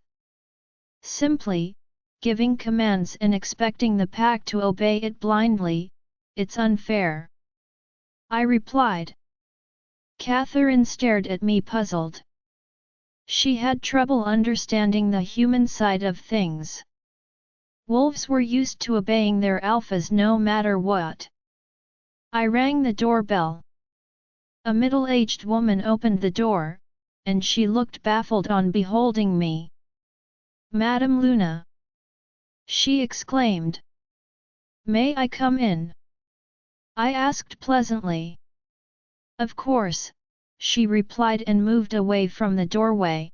Simply, giving commands and expecting the pack to obey it blindly, it's unfair. I replied. Catherine stared at me puzzled. She had trouble understanding the human side of things. Wolves were used to obeying their alphas no matter what. I rang the doorbell. A middle-aged woman opened the door, and she looked baffled on beholding me. Madame Luna! She exclaimed. May I come in? I asked pleasantly. Of course, she replied and moved away from the doorway.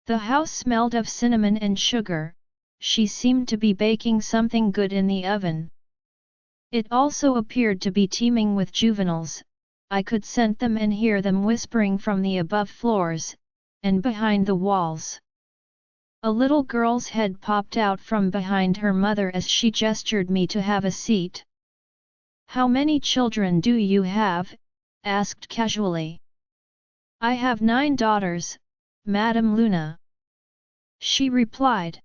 The house smelled of cinnamon and sugar. She seemed to be baking something good in the oven. It also appeared to be teeming with juveniles. I could scent them and hear them whispering from the above floors, and behind the walls. A little girl's head popped out from behind her mother as she gestured me to have a seat. How many children do you have? Asked casually. I have 9 daughters, Madame Luna. She replied.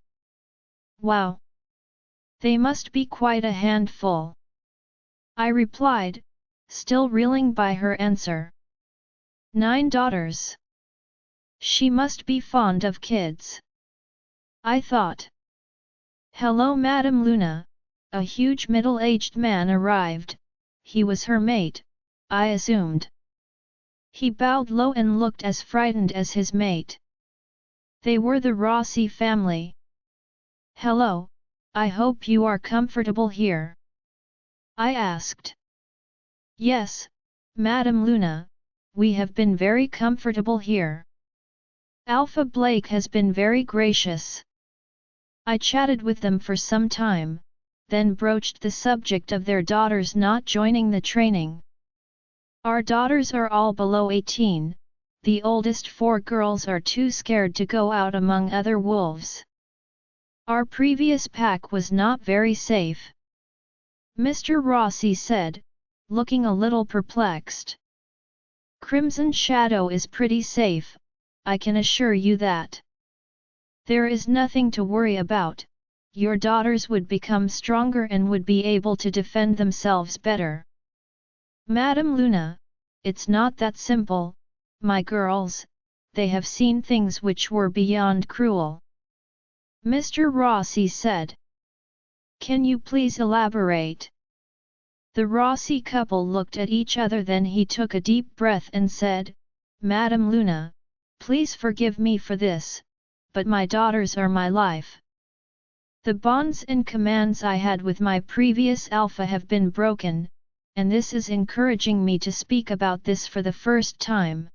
Wow! They must be quite a handful. I replied, still reeling by her answer. 9 daughters. She must be fond of kids. I thought. Hello Madame Luna, a huge middle-aged man arrived. He was her mate, I assumed. He bowed low and looked as frightened as his mate. They were the Rossi family. Hello, I hope you are comfortable here. I asked. Yes, Madame Luna, we have been very comfortable here. Alpha Blake has been very gracious. I chatted with them for some time, then broached the subject of their daughters not joining the training. Our daughters are all below 18, the oldest 4 girls are too scared to go out among other wolves. Our previous pack was not very safe. Mr. Rossi said, looking a little perplexed. Crimson Shadow is pretty safe, I can assure you that. There is nothing to worry about, your daughters would become stronger and would be able to defend themselves better. Madame Luna, it's not that simple, my girls, they have seen things which were beyond cruel. Mr. Rossi said. Can you please elaborate? The Rossi couple looked at each other, then he took a deep breath and said, Madame Luna, please forgive me for this, but my daughters are my life. The bonds and commands I had with my previous alpha have been broken, and this is encouraging me to speak about this for the first time.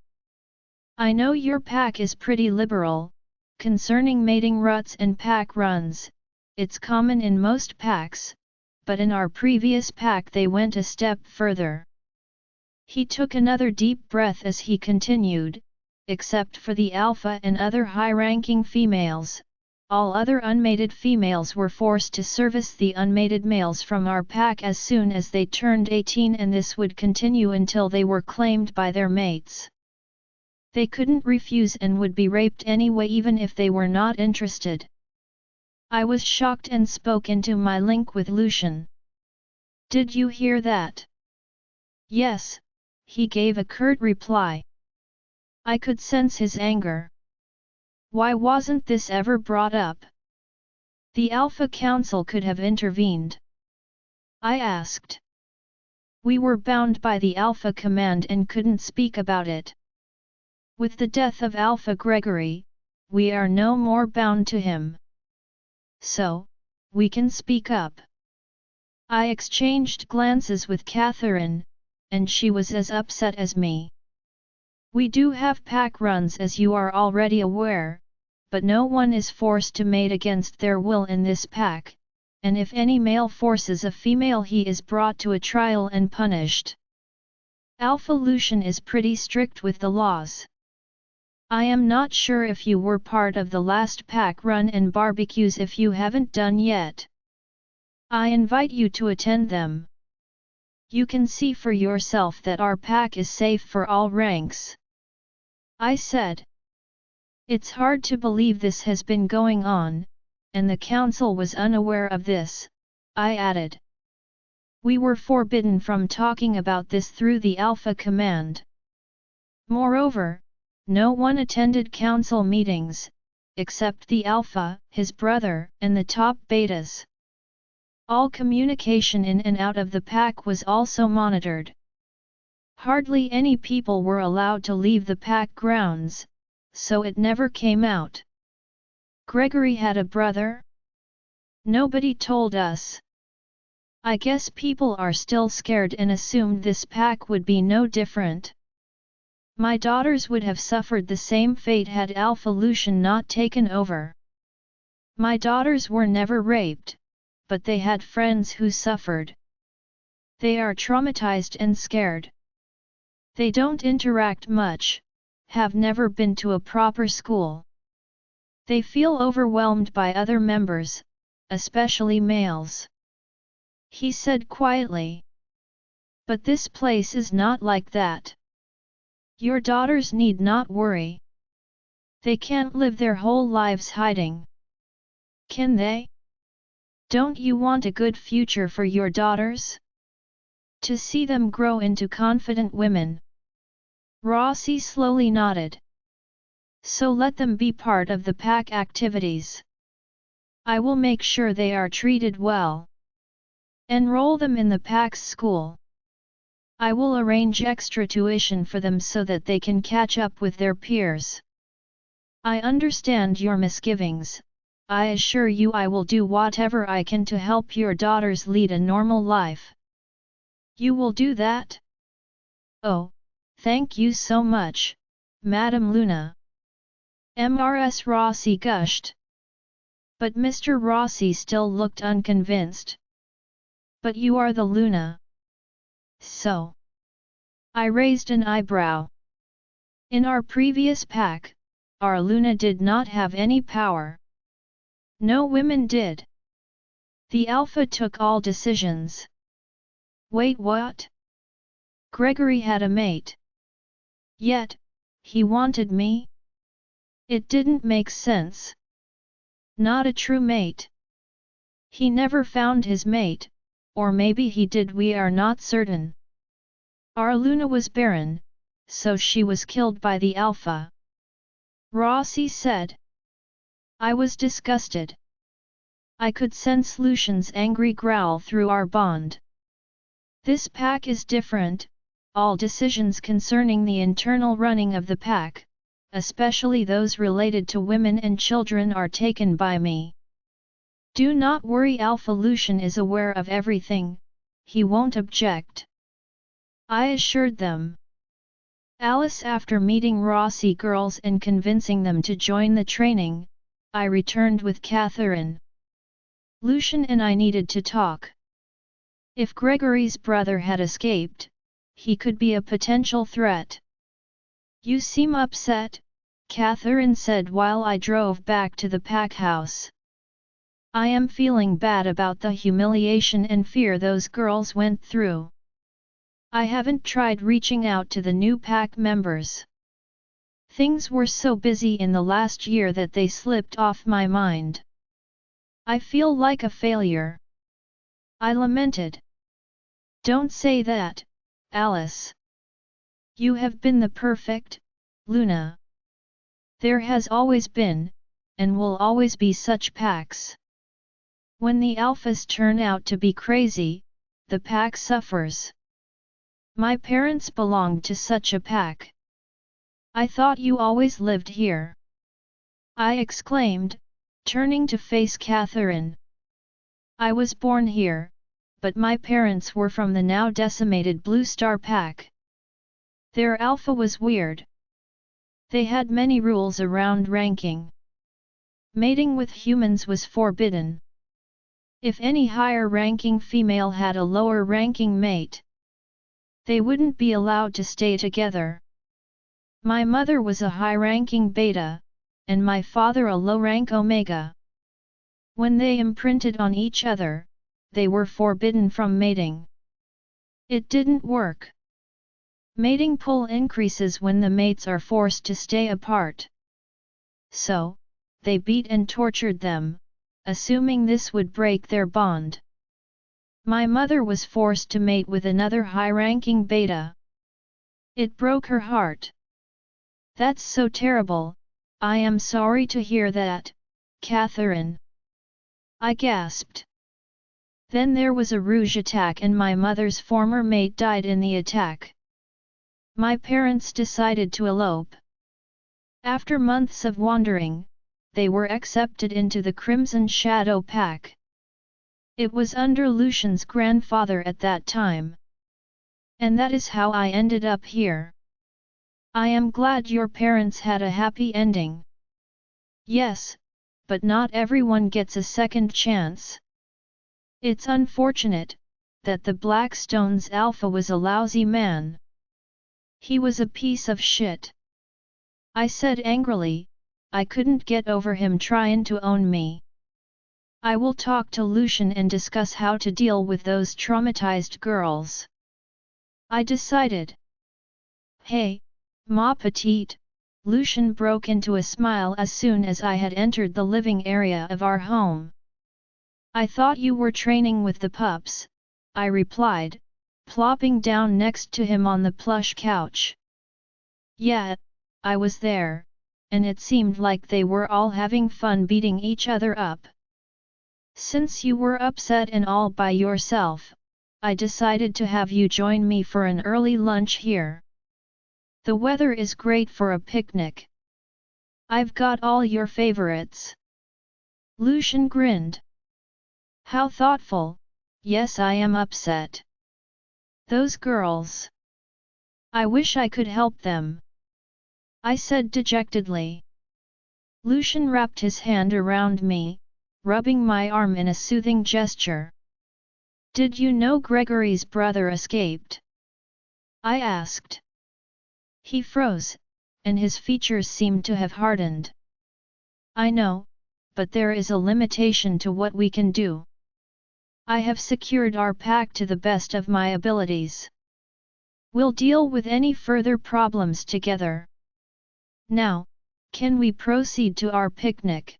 I know your pack is pretty liberal, concerning mating ruts and pack runs, it's common in most packs, but in our previous pack they went a step further. He took another deep breath as he continued, except for the alpha and other high-ranking females, all other unmated females were forced to service the unmated males from our pack as soon as they turned 18, and this would continue until they were claimed by their mates. They couldn't refuse and would be raped anyway even if they were not interested. I was shocked and spoke into my link with Lucian. Did you hear that? Yes, he gave a curt reply. I could sense his anger. Why wasn't this ever brought up? The Alpha Council could have intervened. I asked. We were bound by the Alpha Command and couldn't speak about it. With the death of Alpha Gregory, we are no more bound to him. So, we can speak up. I exchanged glances with Catherine, and she was as upset as me. We do have pack runs as you are already aware, but no one is forced to mate against their will in this pack, and if any male forces a female he is brought to a trial and punished. Alpha Lucian is pretty strict with the laws. I am not sure if you were part of the last pack run and barbecues. If you haven't done yet, I invite you to attend them. You can see for yourself that our pack is safe for all ranks, I said. It's hard to believe this has been going on, and the council was unaware of this, I added. We were forbidden from talking about this through the Alpha Command. Moreover, no one attended council meetings, except the Alpha, his brother, and the top betas. All communication in and out of the pack was also monitored. Hardly any people were allowed to leave the pack grounds, so it never came out. Gregory had a brother? Nobody told us. I guess people are still scared and assumed this pack would be no different. My daughters would have suffered the same fate had Alpha Lucian not taken over. My daughters were never raped, but they had friends who suffered. They are traumatized and scared. They don't interact much, have never been to a proper school. They feel overwhelmed by other members, especially males. He said quietly. But this place is not like that. Your daughters need not worry. They can't live their whole lives hiding. Can they? Don't you want a good future for your daughters? To see them grow into confident women? Rossi slowly nodded. So let them be part of the pack activities. I will make sure they are treated well. Enroll them in the pack's school. I will arrange extra tuition for them so that they can catch up with their peers. I understand your misgivings. I assure you I will do whatever I can to help your daughters lead a normal life. You will do that? Oh, thank you so much, Madam Luna. Mrs. Rossi gushed. But Mr. Rossi still looked unconvinced. But you are the Luna. So? I raised an eyebrow. In our previous pack, our Luna did not have any power. No women did. The Alpha took all decisions. Wait, what? Gregory had a mate. Yet, he wanted me? It didn't make sense. Not a true mate. He never found his mate, or maybe he did, we are not certain. Our Luna was barren, so she was killed by the Alpha. Rossi said. I was disgusted. I could sense Lucian's angry growl through our bond. This pack is different. All decisions concerning the internal running of the pack, especially those related to women and children, are taken by me. Do not worry, Alpha Lucian is aware of everything, he won't object. I assured them. Alice, after meeting Rossi girls and convincing them to join the training, I returned with Catherine. Lucian and I needed to talk. If Gregory's brother had escaped, he could be a potential threat. You seem upset, Catherine said while I drove back to the pack house. I am feeling bad about the humiliation and fear those girls went through. I haven't tried reaching out to the new pack members. Things were so busy in the last year that they slipped off my mind. I feel like a failure. I lamented. Don't say that, Alice. You have been the perfect, Luna. There has always been, and will always be such packs. When the Alphas turn out to be crazy, the pack suffers. My parents belonged to such a pack. I thought you always lived here. I exclaimed, turning to face Catherine. I was born here, but my parents were from the now decimated Blue Star pack. Their Alpha was weird. They had many rules around ranking. Mating with humans was forbidden. If any higher-ranking female had a lower-ranking mate, They wouldn't be allowed to stay together. My mother was a high-ranking beta, and my father a low-rank omega. When they imprinted on each other, they were forbidden from mating. It didn't work. Mating pull increases when the mates are forced to stay apart. So, they beat and tortured them, assuming this would break their bond. My mother was forced to mate with another high-ranking beta. It broke her heart. That's so terrible. I am sorry to hear that, Catherine. I gasped. Then there was a rouge attack and my mother's former mate died in the attack. My parents decided to elope. After months of wandering, they were accepted into the Crimson Shadow Pack. It was under Lucian's grandfather at that time. And that is how I ended up here. I am glad your parents had a happy ending. Yes, but not everyone gets a second chance. It's unfortunate that the Blackstone's alpha was a lousy man. He was a piece of shit. I said angrily, I couldn't get over him trying to own me. I will talk to Lucian and discuss how to deal with those traumatized girls. I decided. Hey, ma petite, Lucian broke into a smile as soon as I had entered the living area of our home. I thought you were training with the pups, I replied, plopping down next to him on the plush couch. Yeah, I was there, and it seemed like they were all having fun beating each other up. Since you were upset and all by yourself, I decided to have you join me for an early lunch here. The weather is great for a picnic. I've got all your favorites. Lucian grinned. How thoughtful. Yes, I am upset. Those girls. I wish I could help them. I said dejectedly. Lucian wrapped his hand around me, rubbing my arm in a soothing gesture. Did you know Gregory's brother escaped? I asked. He froze, and his features seemed to have hardened. I know, but there is a limitation to what we can do. I have secured our pack to the best of my abilities. We'll deal with any further problems together. Now, can we proceed to our picnic?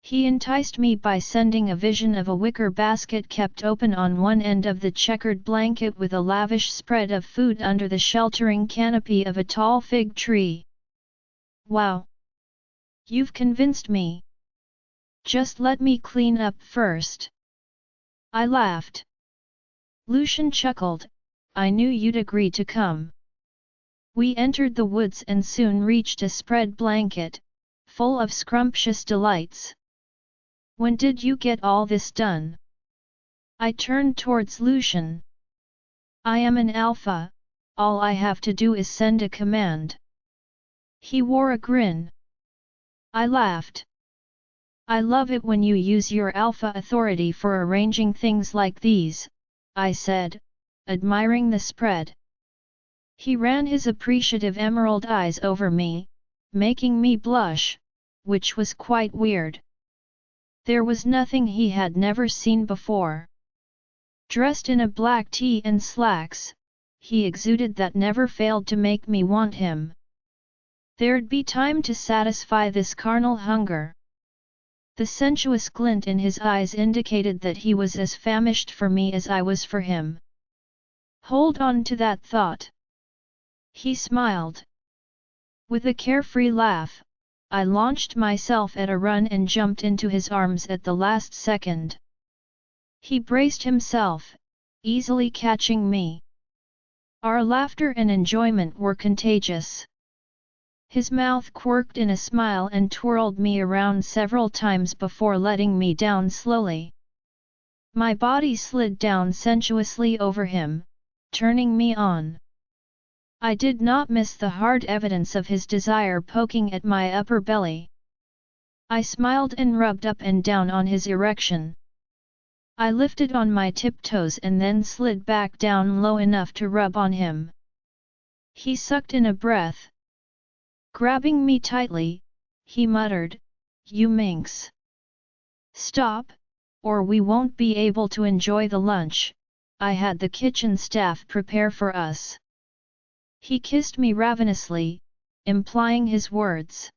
He enticed me by sending a vision of a wicker basket kept open on one end of the checkered blanket with a lavish spread of food under the sheltering canopy of a tall fig tree. Wow! You've convinced me. Just let me clean up first. I laughed. Lucian chuckled, I knew you'd agree to come. We entered the woods and soon reached a spread blanket, full of scrumptious delights. When did you get all this done? I turned towards Lucian. I am an alpha, all I have to do is send a command. He wore a grin. I laughed. I love it when you use your alpha authority for arranging things like these, I said, admiring the spread. He ran his appreciative emerald eyes over me, making me blush, which was quite weird. There was nothing he had never seen before. Dressed in a black tee and slacks, he exuded that never failed to make me want him. There'd be time to satisfy this carnal hunger. The sensuous glint in his eyes indicated that he was as famished for me as I was for him. Hold on to that thought. He smiled. With a carefree laugh, I launched myself at a run and jumped into his arms at the last second. He braced himself, easily catching me. Our laughter and enjoyment were contagious. His mouth quirked in a smile and twirled me around several times before letting me down slowly. My body slid down sensuously over him, turning me on. I did not miss the hard evidence of his desire poking at my upper belly. I smiled and rubbed up and down on his erection. I lifted on my tiptoes and then slid back down low enough to rub on him. He sucked in a breath. Grabbing me tightly, he muttered, "You minx! Stop, or we won't be able to enjoy the lunch I had the kitchen staff prepare for us." He kissed me ravenously, implying his words.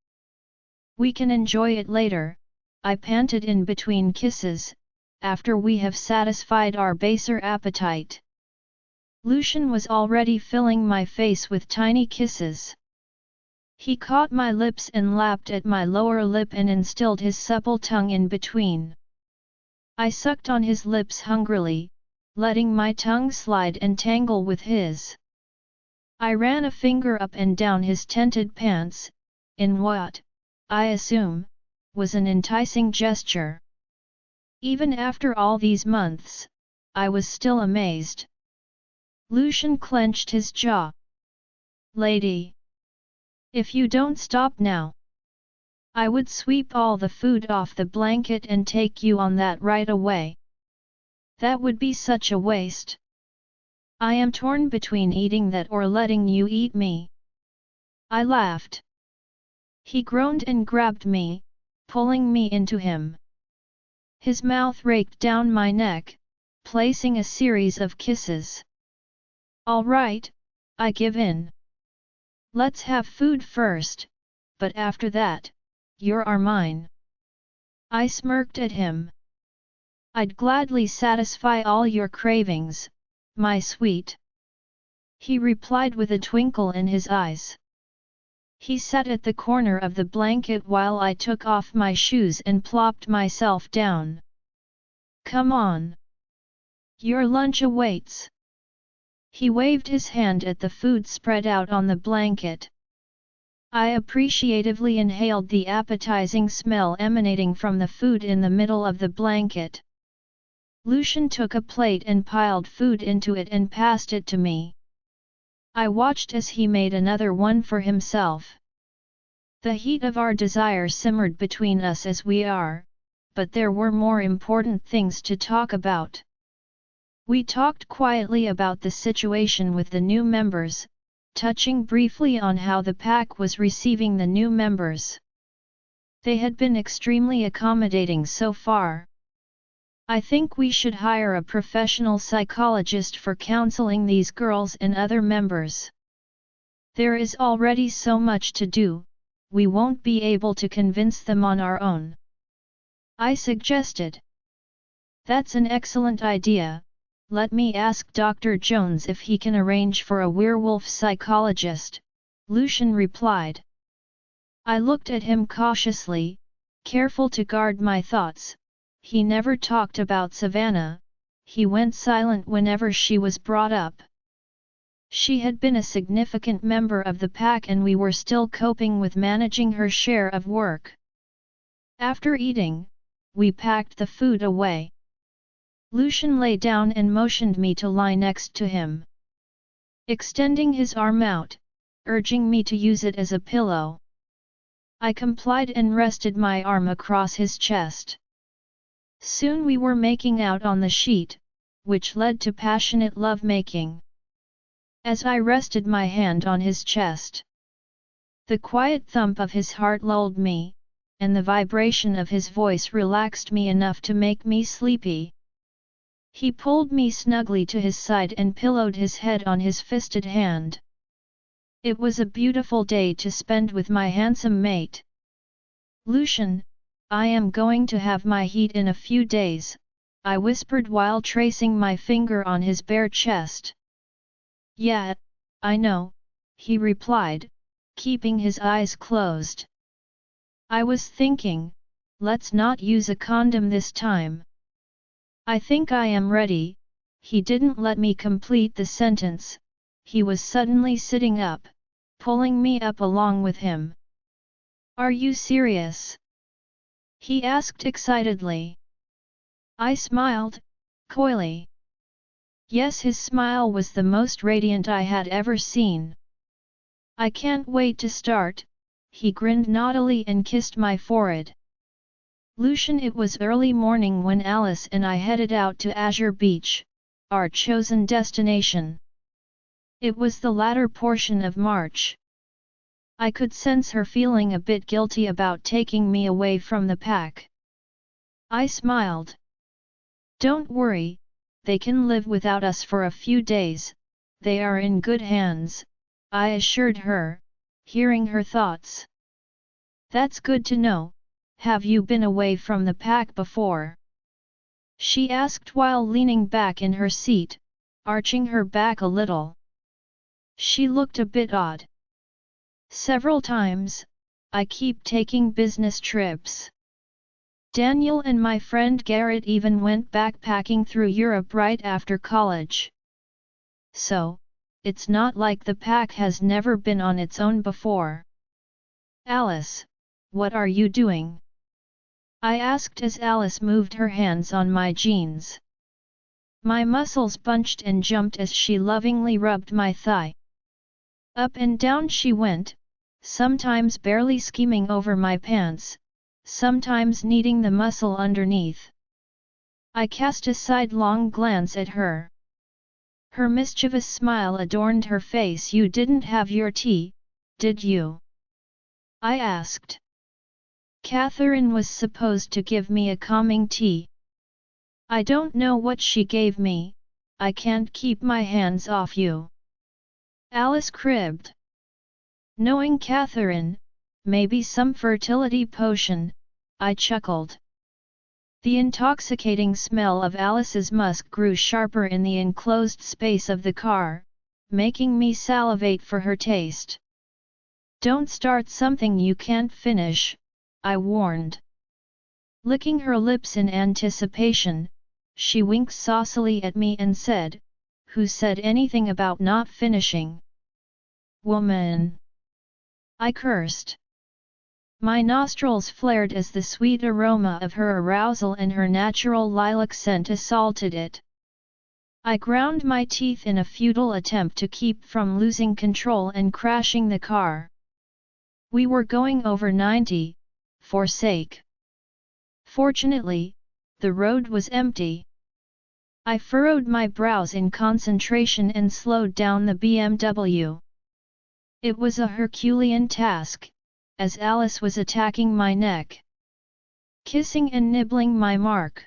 "We can enjoy it later," I panted in between kisses, "after we have satisfied our baser appetite." Lucian was already filling my face with tiny kisses. He caught my lips and lapped at my lower lip and instilled his supple tongue in between. I sucked on his lips hungrily, letting my tongue slide and tangle with his. I ran a finger up and down his tented pants, in what, I assume, was an enticing gesture. Even after all these months, I was still amazed. Lucian clenched his jaw. "Lady! If you don't stop now, I would sweep all the food off the blanket and take you on that right away. That would be such a waste. I am torn between eating that or letting you eat me." I laughed. He groaned and grabbed me, pulling me into him. His mouth raked down my neck, placing a series of kisses. "All right, I give in. Let's have food first, but after that, you're mine." I smirked at him. "I'd gladly satisfy all your cravings, my sweet," he replied with a twinkle in his eyes. He sat at the corner of the blanket while I took off my shoes and plopped myself down. "Come on. Your lunch awaits." He waved his hand at the food spread out on the blanket. I appreciatively inhaled the appetizing smell emanating from the food in the middle of the blanket. Lucian took a plate and piled food into it and passed it to me. I watched as he made another one for himself. The heat of our desire simmered between us as we are, but there were more important things to talk about. We talked quietly about the situation with the new members, touching briefly on how the pack was receiving the new members. They had been extremely accommodating so far. "I think we should hire a professional psychologist for counseling these girls and other members. There is already so much to do, we won't be able to convince them on our own," I suggested. "That's an excellent idea. Let me ask Dr. Jones if he can arrange for a werewolf psychologist," Lucian replied. I looked at him cautiously, careful to guard my thoughts. He never talked about Savannah, he went silent whenever she was brought up. She had been a significant member of the pack and we were still coping with managing her share of work. After eating, we packed the food away. Lucian lay down and motioned me to lie next to him, extending his arm out, urging me to use it as a pillow. I complied and rested my arm across his chest. Soon we were making out on the sheet, which led to passionate love-making. As I rested my hand on his chest, the quiet thump of his heart lulled me, and the vibration of his voice relaxed me enough to make me sleepy. He pulled me snugly to his side and pillowed his head on his fisted hand. It was a beautiful day to spend with my handsome mate. "Lucian, I am going to have my heat in a few days," I whispered while tracing my finger on his bare chest. "Yeah, I know," he replied, keeping his eyes closed. I was thinking, let's not use a condom this time. "I think I am ready." He didn't let me complete the sentence. He was suddenly sitting up, pulling me up along with him. "Are you serious?" he asked excitedly. I smiled, coyly. Yes, his smile was the most radiant I had ever seen. "I can't wait to start," he grinned naughtily and kissed my forehead. Lucian, it was early morning when Alice and I headed out to Azure Beach, our chosen destination. It was the latter portion of March. I could sense her feeling a bit guilty about taking me away from the pack. I smiled. "Don't worry, they can live without us for a few days, they are in good hands," I assured her, hearing her thoughts. "That's good to know. Have you been away from the pack before?" she asked while leaning back in her seat, arching her back a little. She looked a bit odd. "Several times. I keep taking business trips. Daniel and my friend Garrett even went backpacking through Europe right after college. So, it's not like the pack has never been on its own before." "Alice, what are you doing?" I asked as Alice moved her hands on my jeans. My muscles bunched and jumped as she lovingly rubbed my thigh. Up and down she went, sometimes barely skimming over my pants, sometimes kneading the muscle underneath. I cast a sidelong glance at her. Her mischievous smile adorned her face. "You didn't have your tea, did you?" I asked. "Catherine was supposed to give me a calming tea. I don't know what she gave me, I can't keep my hands off you." Alice cribbed. Knowing Catherine, maybe some fertility potion, I chuckled. The intoxicating smell of Alice's musk grew sharper in the enclosed space of the car, making me salivate for her taste. "Don't start something you can't finish," I warned. Licking her lips in anticipation, she winked saucily at me and said, "Who said anything about not finishing?" "Woman!" I cursed. My nostrils flared as the sweet aroma of her arousal and her natural lilac scent assaulted it. I ground my teeth in a futile attempt to keep from losing control and crashing the car. We were going over 90, for sake. Fortunately, the road was empty. I furrowed my brows in concentration and slowed down the BMW. It was a Herculean task, as Alice was attacking my neck, kissing and nibbling my mark.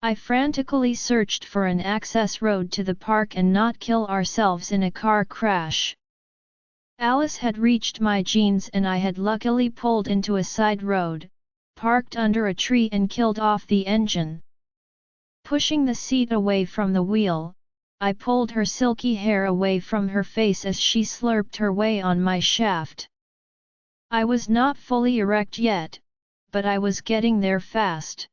I frantically searched for an access road to the park and not kill ourselves in a car crash. Alice had reached my jeans and I had luckily pulled into a side road, parked under a tree and killed off the engine. Pushing the seat away from the wheel, I pulled her silky hair away from her face as she slurped her way on my shaft. I was not fully erect yet, but I was getting there fast.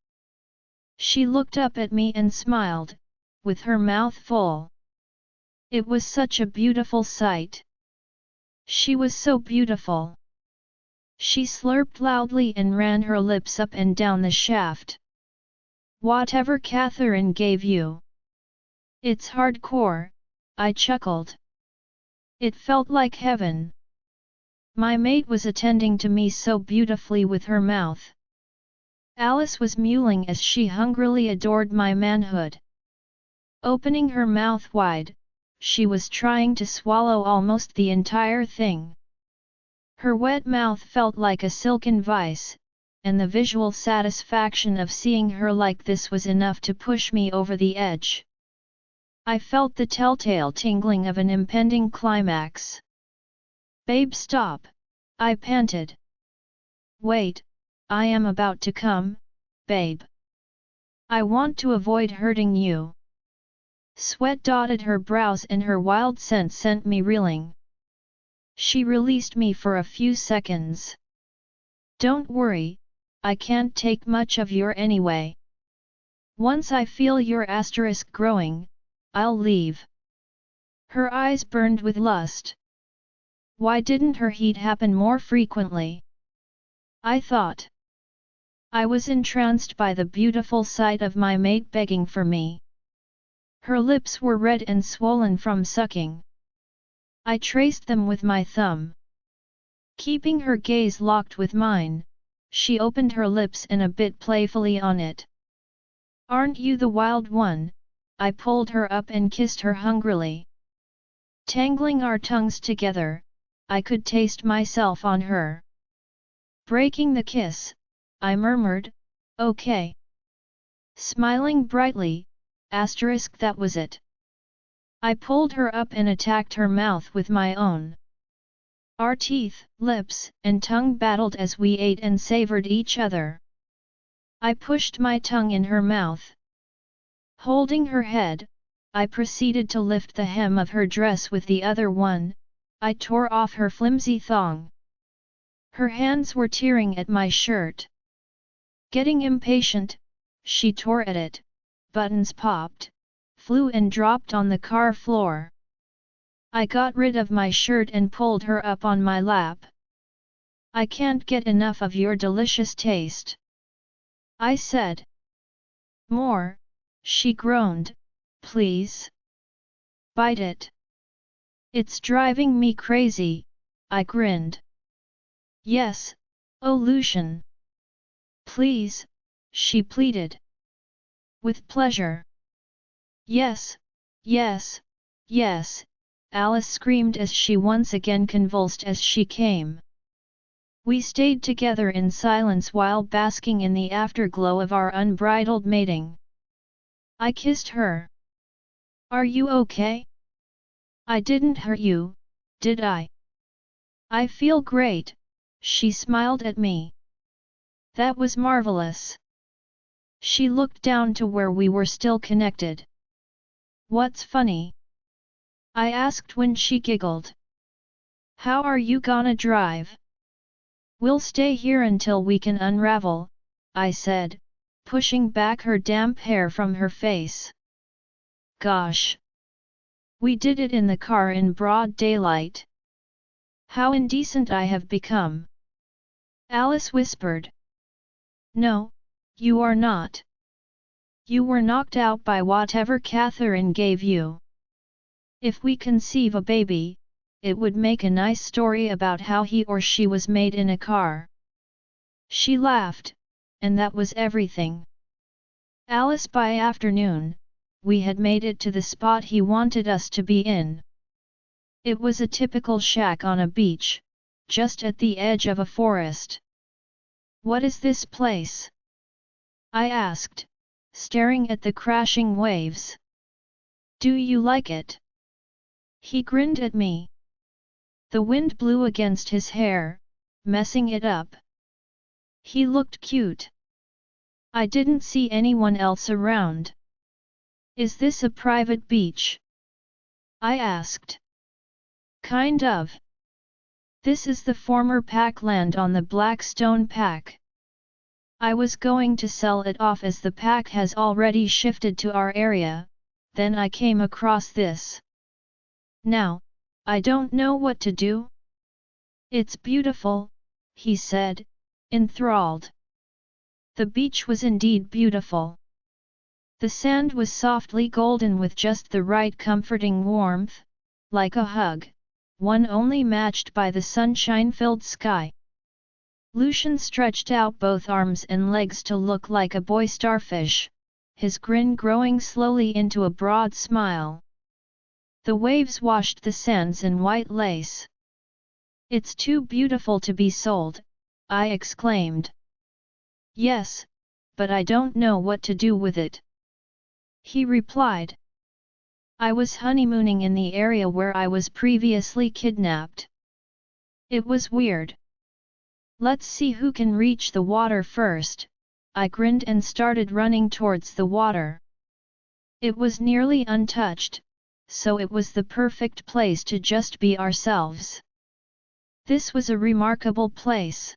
She looked up at me and smiled, with her mouth full. It was such a beautiful sight. She was so beautiful. She slurped loudly and ran her lips up and down the shaft. "Whatever Catherine gave you. It's hardcore," I chuckled. It felt like heaven. My mate was attending to me so beautifully with her mouth. Alice was mewling as she hungrily adored my manhood. Opening her mouth wide, she was trying to swallow almost the entire thing. Her wet mouth felt like a silken vice, and the visual satisfaction of seeing her like this was enough to push me over the edge. I felt the telltale tingling of an impending climax. "Babe, stop!" I panted. "Wait, I am about to come, babe. I want to avoid hurting you." Sweat dotted her brows and her wild scent sent me reeling. She released me for a few seconds. "Don't worry, I can't take much of your anyway. Once I feel your asterisk growing, I'll leave." Her eyes burned with lust. Why didn't her heat happen more frequently? I thought. I was entranced by the beautiful sight of my mate begging for me. Her lips were red and swollen from sucking. I traced them with my thumb. Keeping her gaze locked with mine, She opened her lips and a bit playfully on it. "Aren't you the wild one?" I pulled her up and kissed her hungrily. Tangling our tongues together, I could taste myself on her. Breaking the kiss, I murmured, "Okay." Smiling brightly, that was it. I pulled her up and attacked her mouth with my own. Our teeth, lips, and tongue battled as we ate and savored each other. I pushed my tongue in her mouth. Holding her head, I proceeded to lift the hem of her dress with the other one. I tore off her flimsy thong. Her hands were tearing at my shirt. Getting impatient, she tore at it, buttons popped, flew and dropped on the car floor. I got rid of my shirt and pulled her up on my lap. "I can't get enough of your delicious taste," I said. "More," she groaned, "please. Bite it." "It's driving me crazy," I grinned. "Yes, oh Lucian. Please," she pleaded. "With pleasure." "Yes, yes, yes," Alice screamed as she once again convulsed as she came. We stayed together in silence while basking in the afterglow of our unbridled mating. I kissed her. "Are you okay? I didn't hurt you, did I?" "I feel great," she smiled at me. "That was marvelous." She looked down to where we were still connected. "What's funny?" I asked when she giggled. "How are you gonna drive?" "We'll stay here until we can unravel," I said, pushing back her damp hair from her face. "Gosh! We did it in the car in broad daylight. How indecent I have become!" Alice whispered. "No, you are not. You were knocked out by whatever Catherine gave you. If we conceive a baby, it would make a nice story about how he or she was made in a car." She laughed, and that was everything. Alice, by afternoon, we had made it to the spot he wanted us to be in. It was a typical shack on a beach, just at the edge of a forest. "What is this place?" I asked, staring at the crashing waves. "Do you like it?" He grinned at me. The wind blew against his hair, messing it up. He looked cute. I didn't see anyone else around. "Is this a private beach?" I asked. "Kind of. This is the former pack land on the Blackstone Pack. I was going to sell it off as the pack has already shifted to our area, then I came across this. Now, I don't know what to do." "It's beautiful," he said, enthralled. The beach was indeed beautiful. The sand was softly golden with just the right comforting warmth, like a hug, one only matched by the sunshine-filled sky. Lucian stretched out both arms and legs to look like a boy starfish, his grin growing slowly into a broad smile. The waves washed the sands in white lace. "It's too beautiful to be sold," I exclaimed. "Yes, but I don't know what to do with it," he replied. "I was honeymooning in the area where I was previously kidnapped. It was weird. Let's see who can reach the water first." I grinned and started running towards the water. It was nearly untouched, so it was the perfect place to just be ourselves. This was a remarkable place.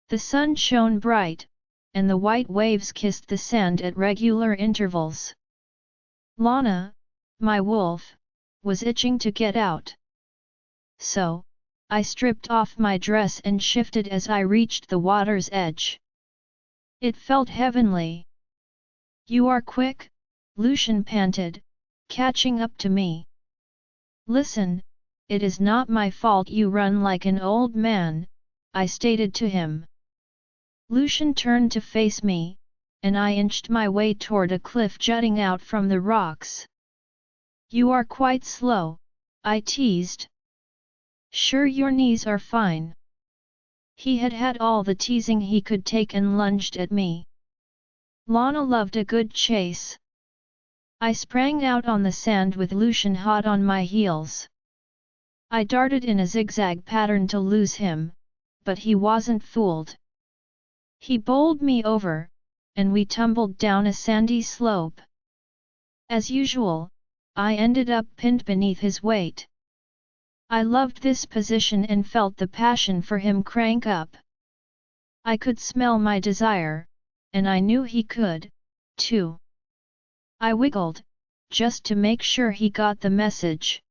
The sun shone bright, and the white waves kissed the sand at regular intervals. Lana, my wolf, was itching to get out. So, I stripped off my dress and shifted as I reached the water's edge. It felt heavenly. "You are quick," Lucian panted, catching up to me. "Listen, it is not my fault you run like an old man," I stated to him. Lucian turned to face me, and I inched my way toward a cliff jutting out from the rocks. "You are quite slow," I teased. "Sure, your knees are fine." He had had all the teasing he could take and lunged at me. Lana loved a good chase. I sprang out on the sand with Lucian hot on my heels. I darted in a zigzag pattern to lose him, but he wasn't fooled. He bowled me over, and we tumbled down a sandy slope. As usual, I ended up pinned beneath his weight. I loved this position and felt the passion for him crank up. I could smell my desire, and I knew he could, too. I wiggled, just to make sure he got the message.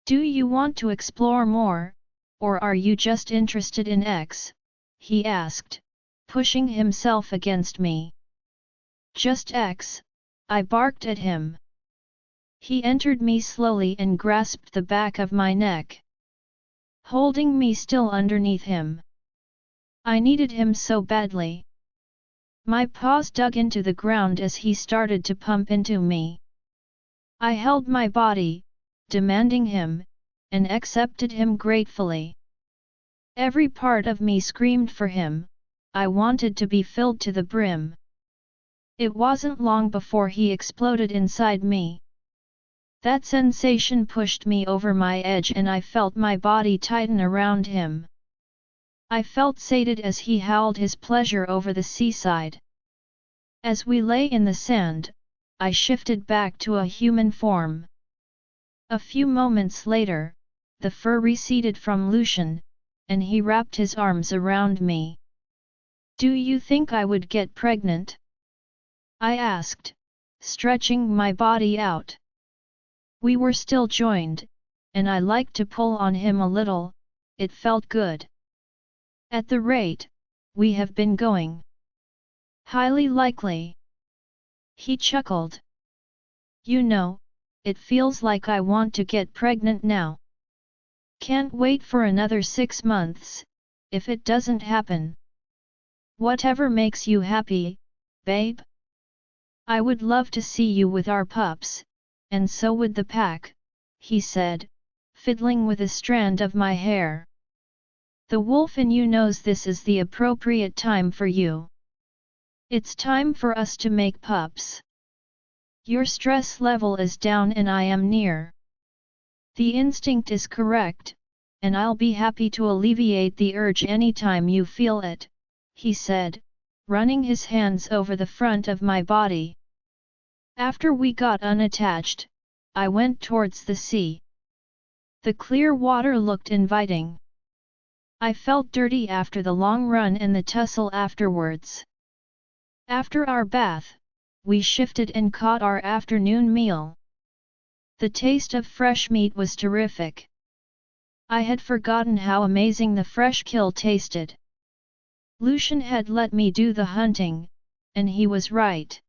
"Do you want to explore more, or are you just interested in X?" he asked, pushing himself against me. "Just X," I barked at him. He entered me slowly and grasped the back of my neck, holding me still underneath him. I needed him so badly. My paws dug into the ground as he started to pump into me. I held my body, demanding him, and accepted him gratefully. Every part of me screamed for him. I wanted to be filled to the brim. It wasn't long before he exploded inside me. That sensation pushed me over my edge and I felt my body tighten around him. I felt sated as he howled his pleasure over the seaside. As we lay in the sand, I shifted back to a human form. A few moments later, the fur receded from Lucian, and he wrapped his arms around me. "Do you think I would get pregnant?" I asked, stretching my body out. We were still joined, and I liked to pull on him a little. It felt good. "At the rate we have been going. Highly likely." He chuckled. "You know, it feels like I want to get pregnant now. Can't wait for another 6 months, if it doesn't happen." "Whatever makes you happy, babe. I would love to see you with our pups, and so would the pack," he said, fiddling with a strand of my hair. "The wolf in you knows this is the appropriate time for you. It's time for us to make pups. Your stress level is down and I am near. The instinct is correct, and I'll be happy to alleviate the urge anytime you feel it," he said, running his hands over the front of my body. After we got unattached, I went towards the sea. The clear water looked inviting. I felt dirty after the long run and the tussle afterwards. After our bath, we shifted and caught our afternoon meal. The taste of fresh meat was terrific. I had forgotten how amazing the fresh kill tasted. Lucian had let me do the hunting, and he was right.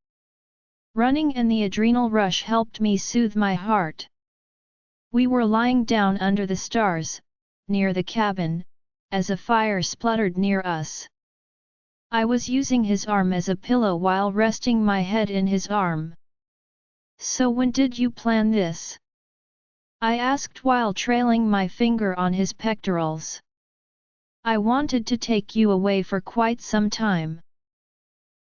Running and the adrenal rush helped me soothe my heart. We were lying down under the stars, near the cabin, as a fire spluttered near us. I was using his arm as a pillow while resting my head in his arm. "So when did you plan this?" I asked while trailing my finger on his pectorals. "I wanted to take you away for quite some time.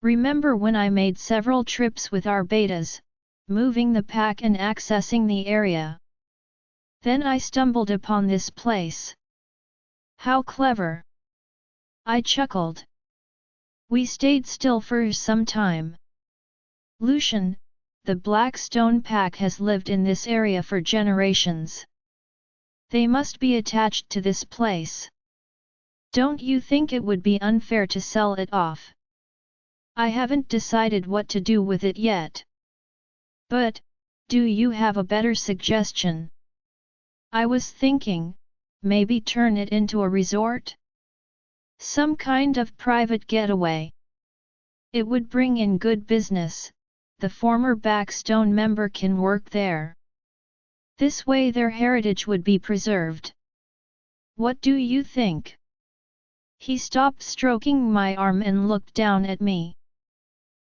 Remember when I made several trips with our betas, moving the pack and accessing the area? Then I stumbled upon this place." "How clever!" I chuckled. We stayed still for some time. "Lucian, the Black Stone Pack has lived in this area for generations. They must be attached to this place. Don't you think it would be unfair to sell it off?" "I haven't decided what to do with it yet. But, do you have a better suggestion?" "I was thinking, maybe turn it into a resort? Some kind of private getaway. It would bring in good business. The former Backstone member can work there. This way their heritage would be preserved. What do you think?" He stopped stroking my arm and looked down at me.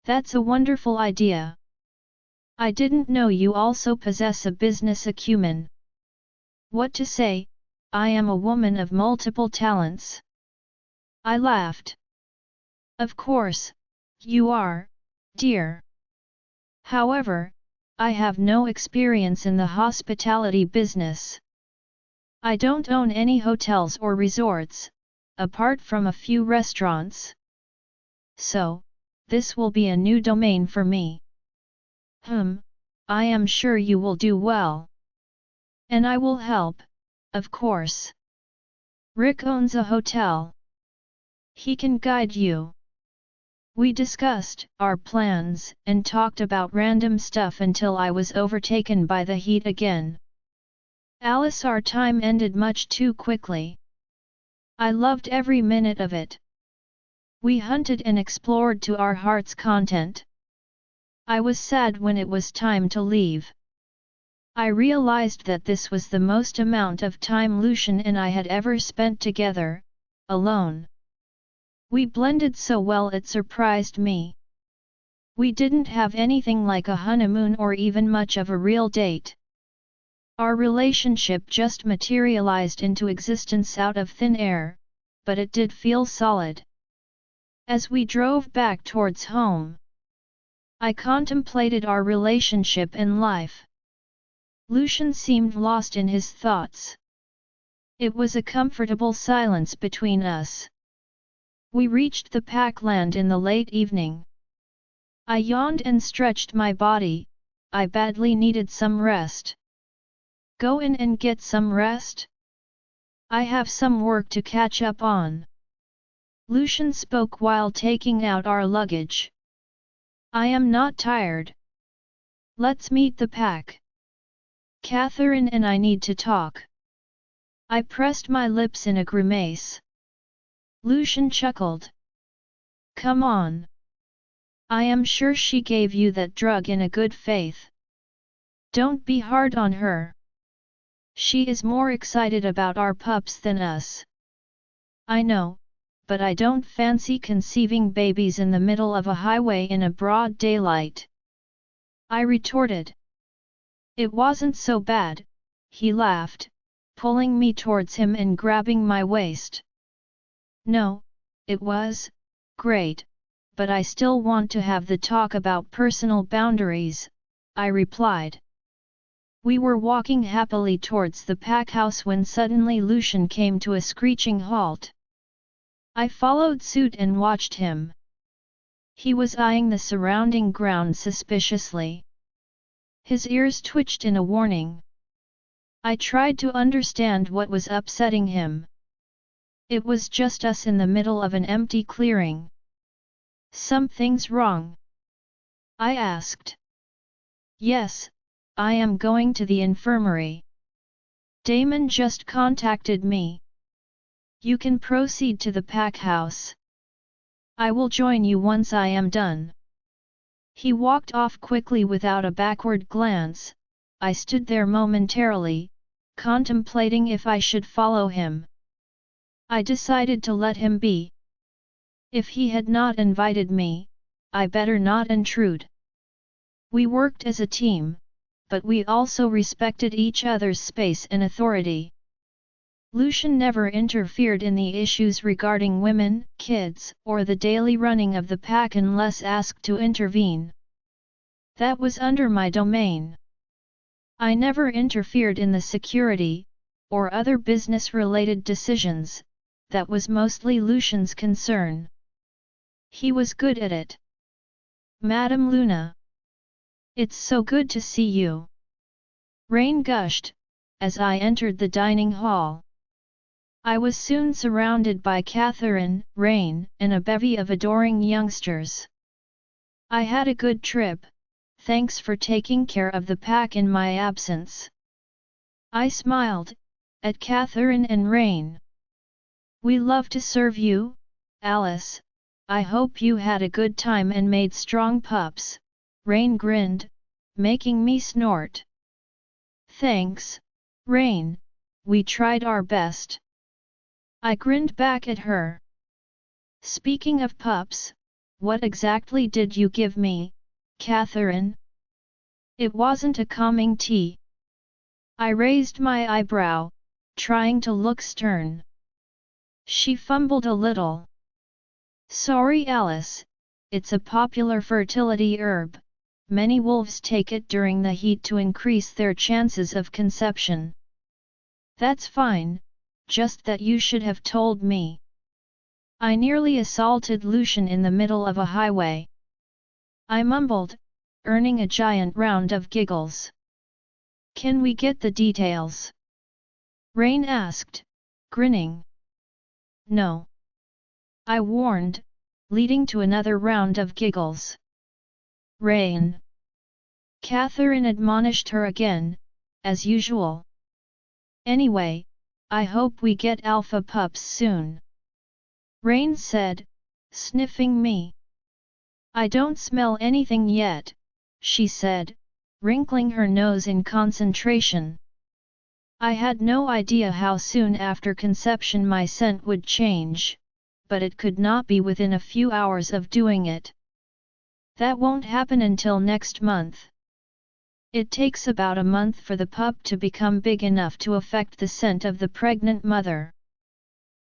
That's a wonderful idea. I didn't know you also possess a business acumen. What to say, I am a woman of multiple talents. I laughed. Of course, you are, dear. However, I have no experience in the hospitality business. I don't own any hotels or resorts, apart from a few restaurants. So, this will be a new domain for me. I am sure you will do well. And I will help, of course. Rick owns a hotel. He can guide you. We discussed our plans and talked about random stuff until I was overtaken by the heat again. Alice, our time ended much too quickly. I loved every minute of it. We hunted and explored to our heart's content. I was sad when it was time to leave. I realized that this was the most amount of time Lucian and I had ever spent together, alone. We blended so well it surprised me. We didn't have anything like a honeymoon or even much of a real date. Our relationship just materialized into existence out of thin air, but it did feel solid. As we drove back towards home, I contemplated our relationship and life. Lucian seemed lost in his thoughts. It was a comfortable silence between us. We reached the packland in the late evening. I yawned and stretched my body. I badly needed some rest. Go in and get some rest? I have some work to catch up on. Lucian spoke while taking out our luggage. I am not tired. Let's meet the pack. Catherine and I need to talk. I pressed my lips in a grimace. Lucian chuckled. Come on. I am sure she gave you that drug in a good faith. Don't be hard on her. She is more excited about our pups than us. I know, but I don't fancy conceiving babies in the middle of a highway in a broad daylight. I retorted. It wasn't so bad, he laughed, pulling me towards him and grabbing my waist. No, it was great, but I still want to have the talk about personal boundaries, I replied. We were walking happily towards the pack house when suddenly Lucian came to a screeching halt. I followed suit and watched him. He was eyeing the surrounding ground suspiciously. His ears twitched in a warning. I tried to understand what was upsetting him. It was just us in the middle of an empty clearing. Something's wrong? I asked. Yes, I am going to the infirmary. Damon just contacted me. You can proceed to the pack house. I will join you once I am done. He walked off quickly without a backward glance. I stood there momentarily, contemplating if I should follow him. I decided to let him be. If he had not invited me, I better not intrude. We worked as a team, but we also respected each other's space and authority. Lucian never interfered in the issues regarding women, kids, or the daily running of the pack unless asked to intervene. That was under my domain. I never interfered in the security, or other business-related decisions. That was mostly Lucian's concern. He was good at it. Madame Luna. It's so good to see you. Rain gushed, as I entered the dining hall. I was soon surrounded by Catherine, Rain, and a bevy of adoring youngsters. I had a good trip, thanks for taking care of the pack in my absence. I smiled, at Catherine and Rain. We love to serve you, Alice. I hope you had a good time and made strong pups. Rain grinned, making me snort. Thanks, Rain, we tried our best. I grinned back at her. Speaking of pups, what exactly did you give me, Catherine? It wasn't a calming tea. I raised my eyebrow, trying to look stern. She fumbled a little. Sorry, Alice, it's a popular fertility herb. Many wolves take it during the heat to increase their chances of conception. That's fine, just that you should have told me. I nearly assaulted Lucian in the middle of a highway. I mumbled, earning a giant round of giggles. Can we get the details? Rain asked, grinning. No. I warned, leading to another round of giggles. Rain. Catherine admonished her again, as usual. Anyway, I hope we get alpha pups soon. Rain said, sniffing me. I don't smell anything yet, she said, wrinkling her nose in concentration. I had no idea how soon after conception my scent would change, but it could not be within a few hours of doing it. That won't happen until next month. It takes about a month for the pup to become big enough to affect the scent of the pregnant mother.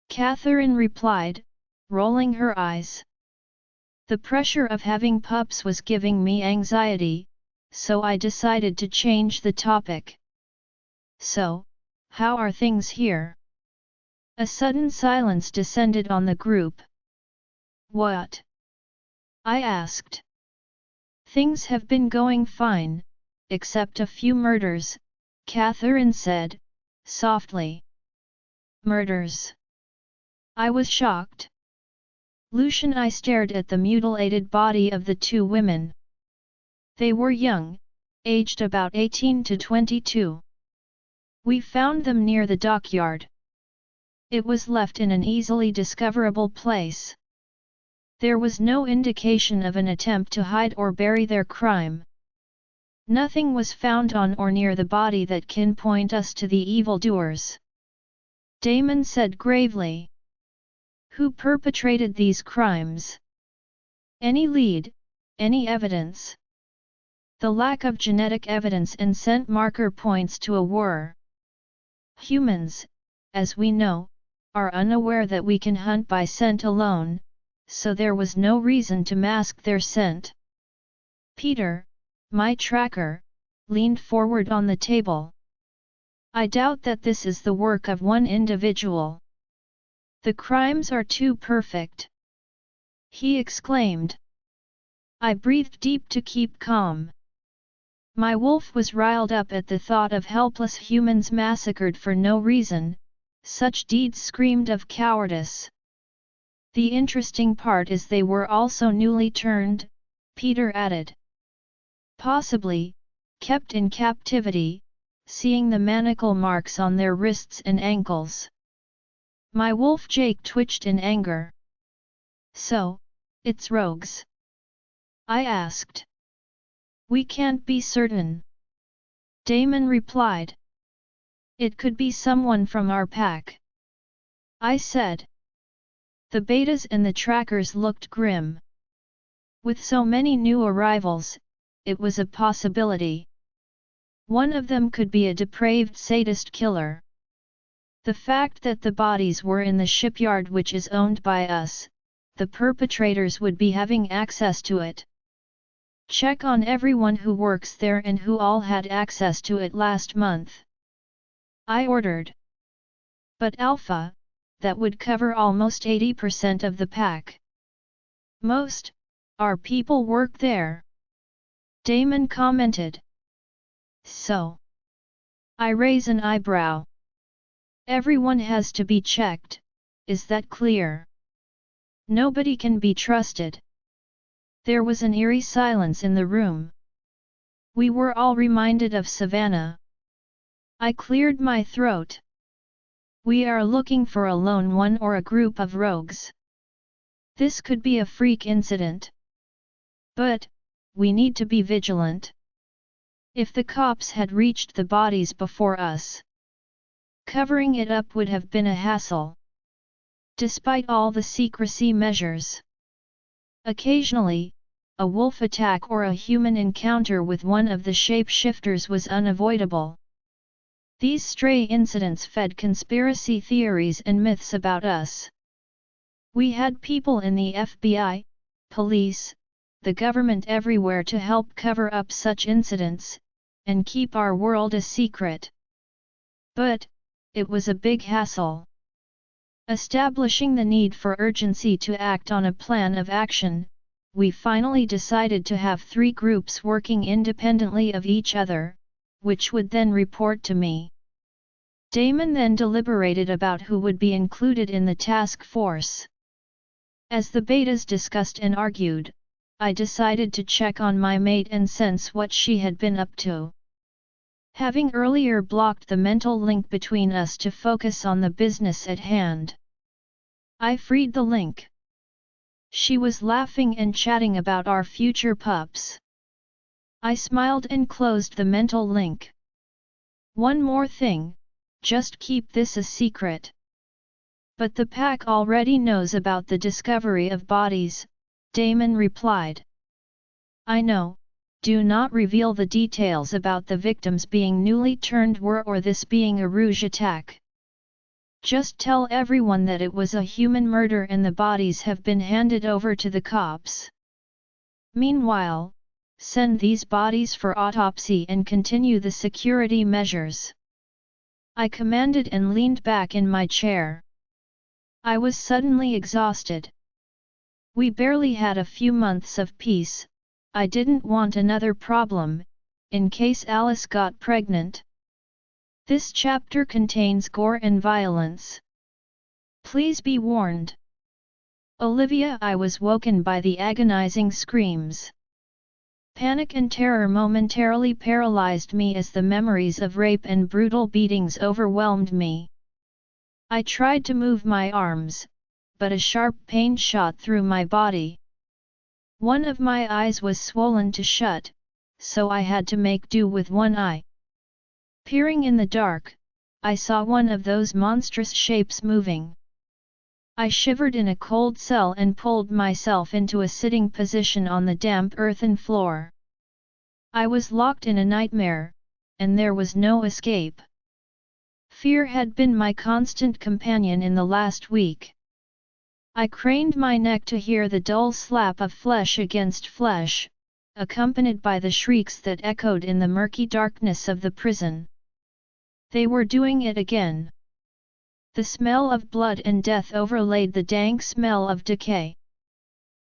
Catherine replied, rolling her eyes. The pressure of having pups was giving me anxiety, so I decided to change the topic. So, how are things here? A sudden silence descended on the group. What? I asked. Things have been going fine, except a few murders, Catherine said, softly. Murders? I was shocked. Lucian and I stared at the mutilated body of the two women. They were young, aged about 18 to 22. We found them near the dockyard. It was left in an easily discoverable place. There was no indication of an attempt to hide or bury their crime. Nothing was found on or near the body that can point us to the evildoers. Damon said gravely. Who perpetrated these crimes? Any lead, any evidence? The lack of genetic evidence and scent marker points to a war. Humans, as we know, are unaware that we can hunt by scent alone, so there was no reason to mask their scent. Peter, my tracker, leaned forward on the table. I doubt that this is the work of one individual. The crimes are too perfect. He exclaimed. I breathed deep to keep calm. My wolf was riled up at the thought of helpless humans massacred for no reason. Such deeds screamed of cowardice. The interesting part is they were also newly turned, Peter added. Possibly, kept in captivity, seeing the manacle marks on their wrists and ankles. My wolf Jake twitched in anger. So, it's rogues? I asked. We can't be certain. Damon replied. It could be someone from our pack. I said. The betas and the trackers looked grim. With so many new arrivals, it was a possibility. One of them could be a depraved sadist killer. The fact that the bodies were in the shipyard which is owned by us, the perpetrators would be having access to it. Check on everyone who works there and who all had access to it last month. I ordered. But Alpha, that would cover almost 80% of the pack. Most, our people work there. Damon commented. So? I raise an eyebrow. Everyone has to be checked, is that clear? Nobody can be trusted. There was an eerie silence in the room. We were all reminded of Savannah. I cleared my throat. We are looking for a lone one or a group of rogues. This could be a freak incident. But, we need to be vigilant. If the cops had reached the bodies before us, covering it up would have been a hassle. despite all the secrecy measures. Occasionally, a wolf attack or a human encounter with one of the shapeshifters was unavoidable. These stray incidents fed conspiracy theories and myths about us. We had people in the FBI, police, the government everywhere to help cover up such incidents, and keep our world a secret. But, it was a big hassle. Establishing the need for urgency to act on a plan of action, we finally decided to have 3 groups working independently of each other, which would then report to me. Damon then deliberated about who would be included in the task force. As the betas discussed and argued, I decided to check on my mate and sense what she had been up to. Having earlier blocked the mental link between us to focus on the business at hand, I freed the link. She was laughing and chatting about our future pups. I smiled and closed the mental link. One more thing, just keep this a secret. But the pack already knows about the discovery of bodies, Damon replied. I know, do not reveal the details about the victims being newly turned were or this being a rouge attack. Just tell everyone that it was a human murder and the bodies have been handed over to the cops. Meanwhile, send these bodies for autopsy and continue the security measures. I commanded and leaned back in my chair. I was suddenly exhausted. We barely had a few months of peace. I didn't want another problem, in case Alice got pregnant. This chapter contains gore and violence. Please be warned. Olivia, I was woken by the agonizing screams. Panic and terror momentarily paralyzed me as the memories of rape and brutal beatings overwhelmed me. I tried to move my arms, but a sharp pain shot through my body. One of my eyes was swollen to shut, so I had to make do with one eye. Peering in the dark, I saw one of those monstrous shapes moving. I shivered in a cold cell and pulled myself into a sitting position on the damp earthen floor. I was locked in a nightmare, and there was no escape. Fear had been my constant companion in the last week. I craned my neck to hear the dull slap of flesh against flesh, accompanied by the shrieks that echoed in the murky darkness of the prison. They were doing it again. The smell of blood and death overlaid the dank smell of decay.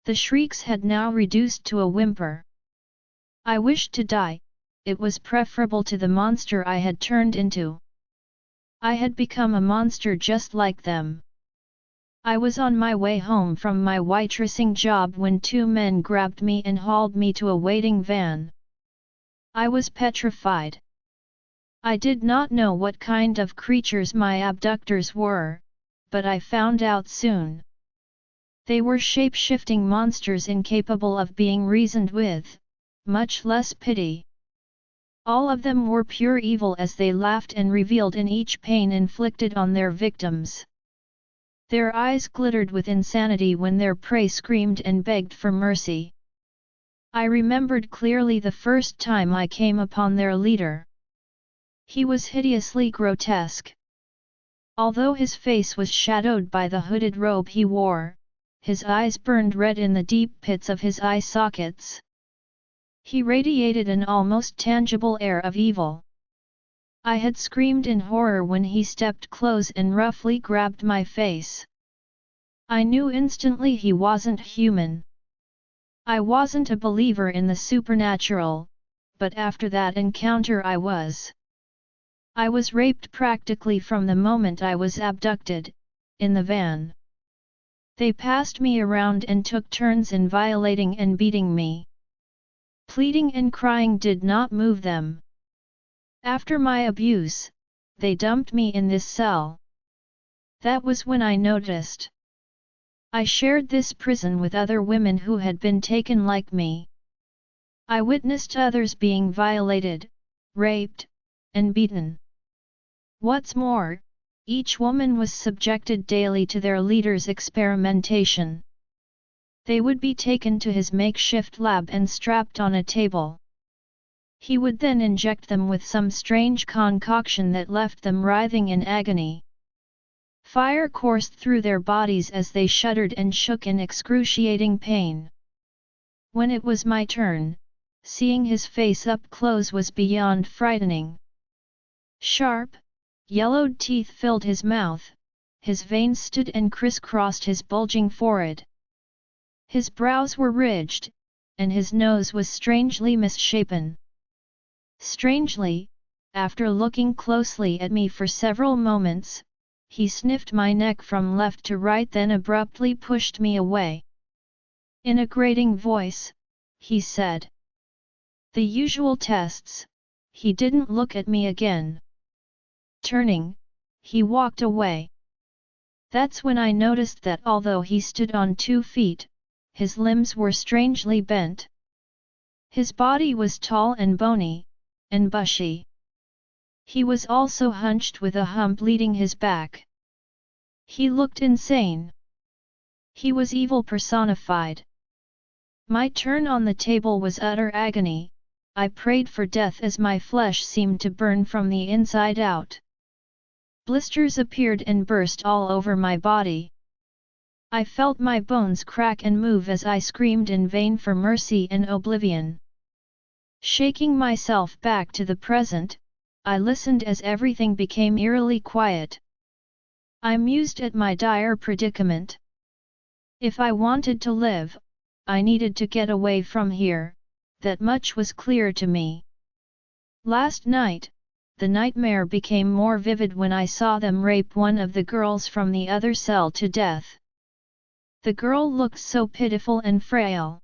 The shrieks had now reduced to a whimper. I wished to die, it was preferable to the monster I had turned into. I had become a monster just like them. I was on my way home from my waitressing job when 2 men grabbed me and hauled me to a waiting van. I was petrified. I did not know what kind of creatures my abductors were, but I found out soon. They were shape-shifting monsters incapable of being reasoned with, much less pity. All of them were pure evil as they laughed and reveled in each pain inflicted on their victims. Their eyes glittered with insanity when their prey screamed and begged for mercy. I remembered clearly the first time I came upon their leader. He was hideously grotesque. Although his face was shadowed by the hooded robe he wore, his eyes burned red in the deep pits of his eye sockets. He radiated an almost tangible air of evil. I had screamed in horror when he stepped close and roughly grabbed my face. I knew instantly he wasn't human. I wasn't a believer in the supernatural, but after that encounter I was. I was raped practically from the moment I was abducted, in the van. They passed me around and took turns in violating and beating me. Pleading and crying did not move them. After my abuse, they dumped me in this cell. That was when I noticed. I shared this prison with other women who had been taken like me. I witnessed others being violated, raped, and beaten. What's more, each woman was subjected daily to their leader's experimentation. They would be taken to his makeshift lab and strapped on a table. He would then inject them with some strange concoction that left them writhing in agony. Fire coursed through their bodies as they shuddered and shook in excruciating pain. When it was my turn, seeing his face up close was beyond frightening. Sharp, yellowed teeth filled his mouth, his veins stood and crisscrossed his bulging forehead. His brows were ridged, and his nose was strangely misshapen. Strangely, after looking closely at me for several moments, he sniffed my neck from left to right, then abruptly pushed me away. In a grating voice, he said, "The usual tests." He didn't look at me again. Turning, he walked away. That's when I noticed that although he stood on 2 feet, his limbs were strangely bent. His body was tall and bony, and bushy. He was also hunched with a hump leading his back. He looked insane. He was evil personified. My turn on the table was utter agony. I prayed for death as my flesh seemed to burn from the inside out. Blisters appeared and burst all over my body. I felt my bones crack and move as I screamed in vain for mercy and oblivion. Shaking myself back to the present, I listened as everything became eerily quiet. I mused at my dire predicament. If I wanted to live, I needed to get away from here, that much was clear to me. Last night, the nightmare became more vivid when I saw them rape one of the girls from the other cell to death. The girl looked so pitiful and frail.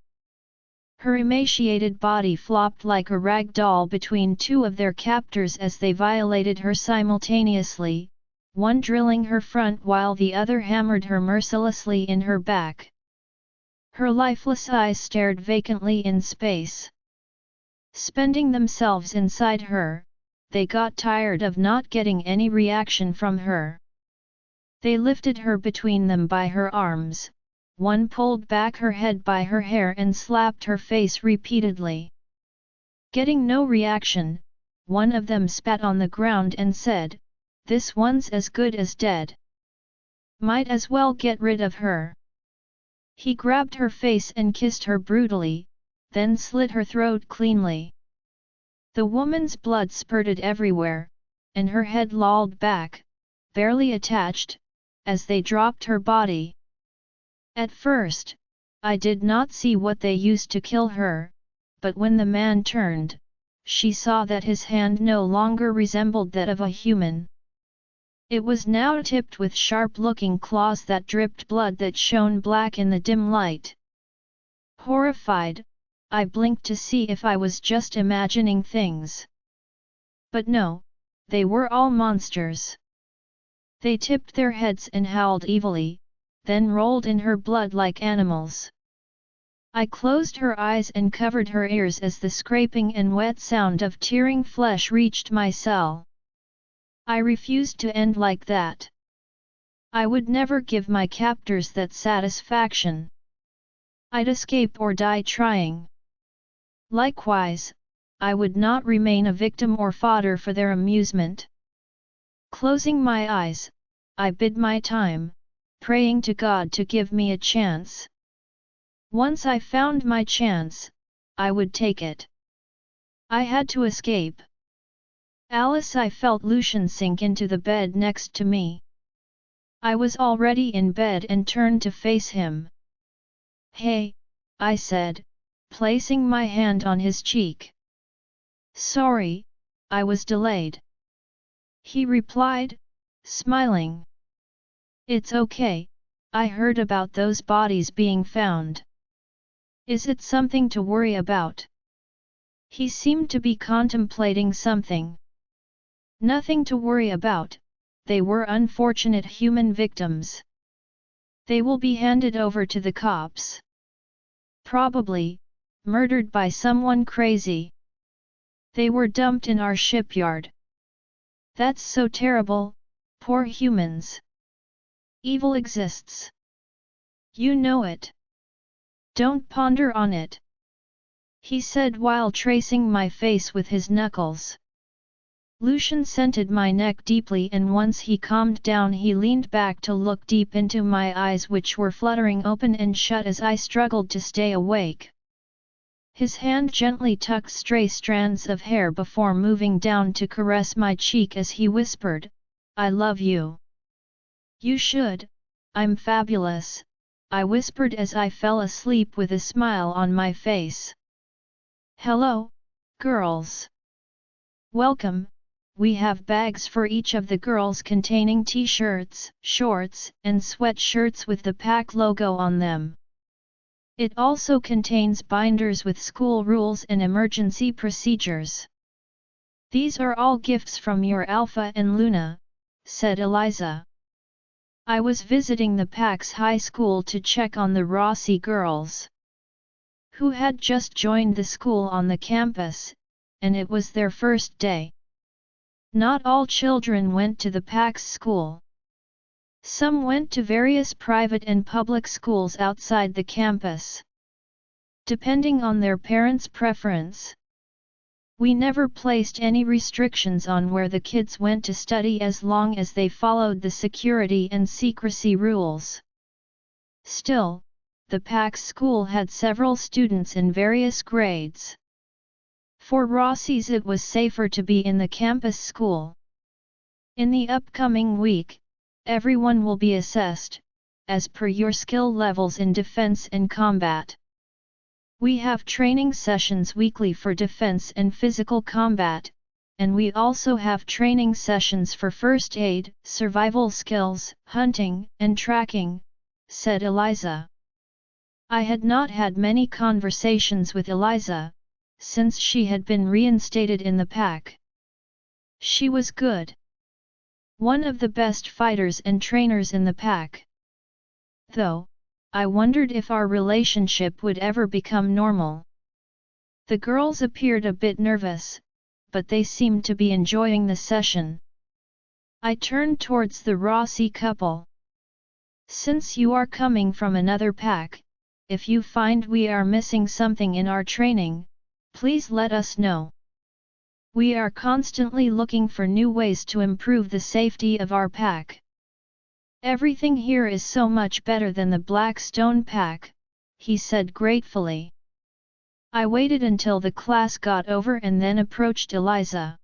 Her emaciated body flopped like a rag doll between 2 of their captors as they violated her simultaneously, one drilling her front while the other hammered her mercilessly in her back. Her lifeless eyes stared vacantly in space. Spending themselves inside her, they got tired of not getting any reaction from her. They lifted her between them by her arms. One pulled back her head by her hair and slapped her face repeatedly. Getting no reaction, one of them spat on the ground and said, "This one's as good as dead. Might as well get rid of her." He grabbed her face and kissed her brutally, then slit her throat cleanly. The woman's blood spurted everywhere, and her head lolled back, barely attached, as they dropped her body. At first, I did not see what they used to kill her, but when the man turned, she saw that his hand no longer resembled that of a human. It was now tipped with sharp-looking claws that dripped blood that shone black in the dim light. Horrified, I blinked to see if I was just imagining things. But no, they were all monsters. They tipped their heads and howled evilly, then rolled in her blood like animals. I closed her eyes and covered her ears as the scraping and wet sound of tearing flesh reached my cell. I refused to end like that. I would never give my captors that satisfaction. I'd escape or die trying. Likewise, I would not remain a victim or fodder for their amusement. Closing my eyes, I bid my time, praying to God to give me a chance. Once I found my chance, I would take it. I had to escape. "Alice," I felt Lucian sink into the bed next to me. I was already in bed and turned to face him. "Hey," I said, placing my hand on his cheek. "Sorry, I was delayed," he replied, smiling. "It's okay, I heard about those bodies being found. Is it something to worry about?" He seemed to be contemplating something. "Nothing to worry about, they were unfortunate human victims. They will be handed over to the cops. Probably, murdered by someone crazy. They were dumped in our shipyard." "That's so terrible," Poor humans. Evil exists. You know it. Don't ponder on it, he said while tracing my face with his knuckles. Lucian scented my neck deeply, and once he calmed down he leaned back to look deep into my eyes, which were fluttering open and shut as I struggled to stay awake. His hand gently tucked stray strands of hair before moving down to caress my cheek as he whispered, "I love you." "You should, I'm fabulous," I whispered as I fell asleep with a smile on my face. "Hello, girls. Welcome. We have bags for each of the girls containing t-shirts, shorts, and sweatshirts with the pack logo on them. It also contains binders with school rules and emergency procedures. These are all gifts from your Alpha and Luna," said Eliza. I was visiting the Pax High School to check on the Rossi girls, who had just joined the school on the campus, and it was their first day. Not all children went to the Pax school. Some went to various private and public schools outside the campus, depending on their parents' preference. We never placed any restrictions on where the kids went to study as long as they followed the security and secrecy rules. Still, the Pax school had several students in various grades. For Rossi's it was safer to be in the campus school. In the upcoming week, everyone will be assessed, as per your skill levels in defense and combat. We have training sessions weekly for defense and physical combat, and we also have training sessions for first aid, survival skills, hunting, and tracking, said Eliza. I had not had many conversations with Eliza, since she had been reinstated in the pack. She was good. One of the best fighters and trainers in the pack. Though, I wondered if our relationship would ever become normal. The girls appeared a bit nervous, but they seemed to be enjoying the session. I turned towards the Rossi couple. "Since you are coming from another pack, if you find we are missing something in our training, please let us know. We are constantly looking for new ways to improve the safety of our pack. Everything here is so much better than the Blackstone pack," he said gratefully. I waited until the class got over and then approached Eliza.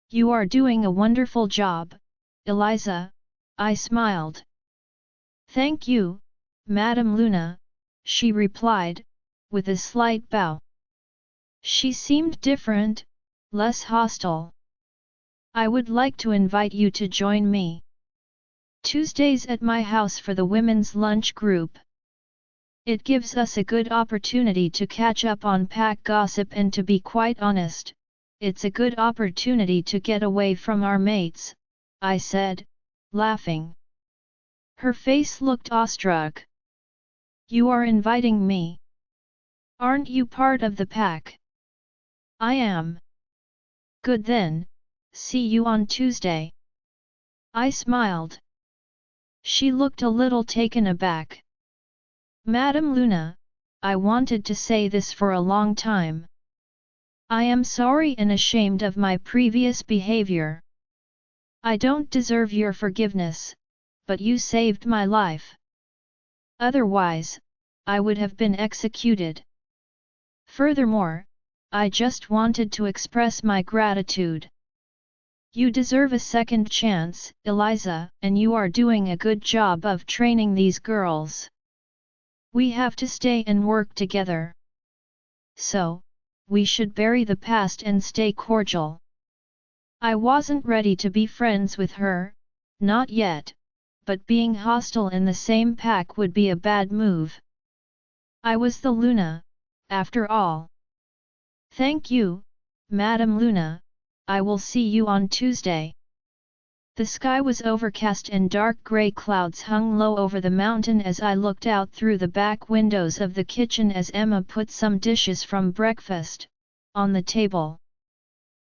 "You are doing a wonderful job, Eliza," I smiled. "Thank you, Madame Luna," she replied, with a slight bow. She seemed different, less hostile. "I would like to invite you to join me Tuesdays at my house for the women's lunch group. It gives us a good opportunity to catch up on pack gossip, and to be quite honest, it's a good opportunity to get away from our mates," I said, laughing. Her face looked awestruck. "You are inviting me? Aren't you part of the pack?" "I am." "Good then, see you on Tuesday." I smiled. She looked a little taken aback. "Madame Luna, I wanted to say this for a long time. I am sorry and ashamed of my previous behavior. I don't deserve your forgiveness, but you saved my life. Otherwise, I would have been executed. Furthermore, I just wanted to express my gratitude. You deserve a second chance, Eliza, and you are doing a good job of training these girls. We have to stay and work together. So, we should bury the past and stay cordial." I wasn't ready to be friends with her, not yet, but being hostile in the same pack would be a bad move. I was the Luna, after all. "Thank you, Madame Luna, I will see you on Tuesday." The sky was overcast and dark grey clouds hung low over the mountain as I looked out through the back windows of the kitchen as Emma put some dishes from breakfast on the table.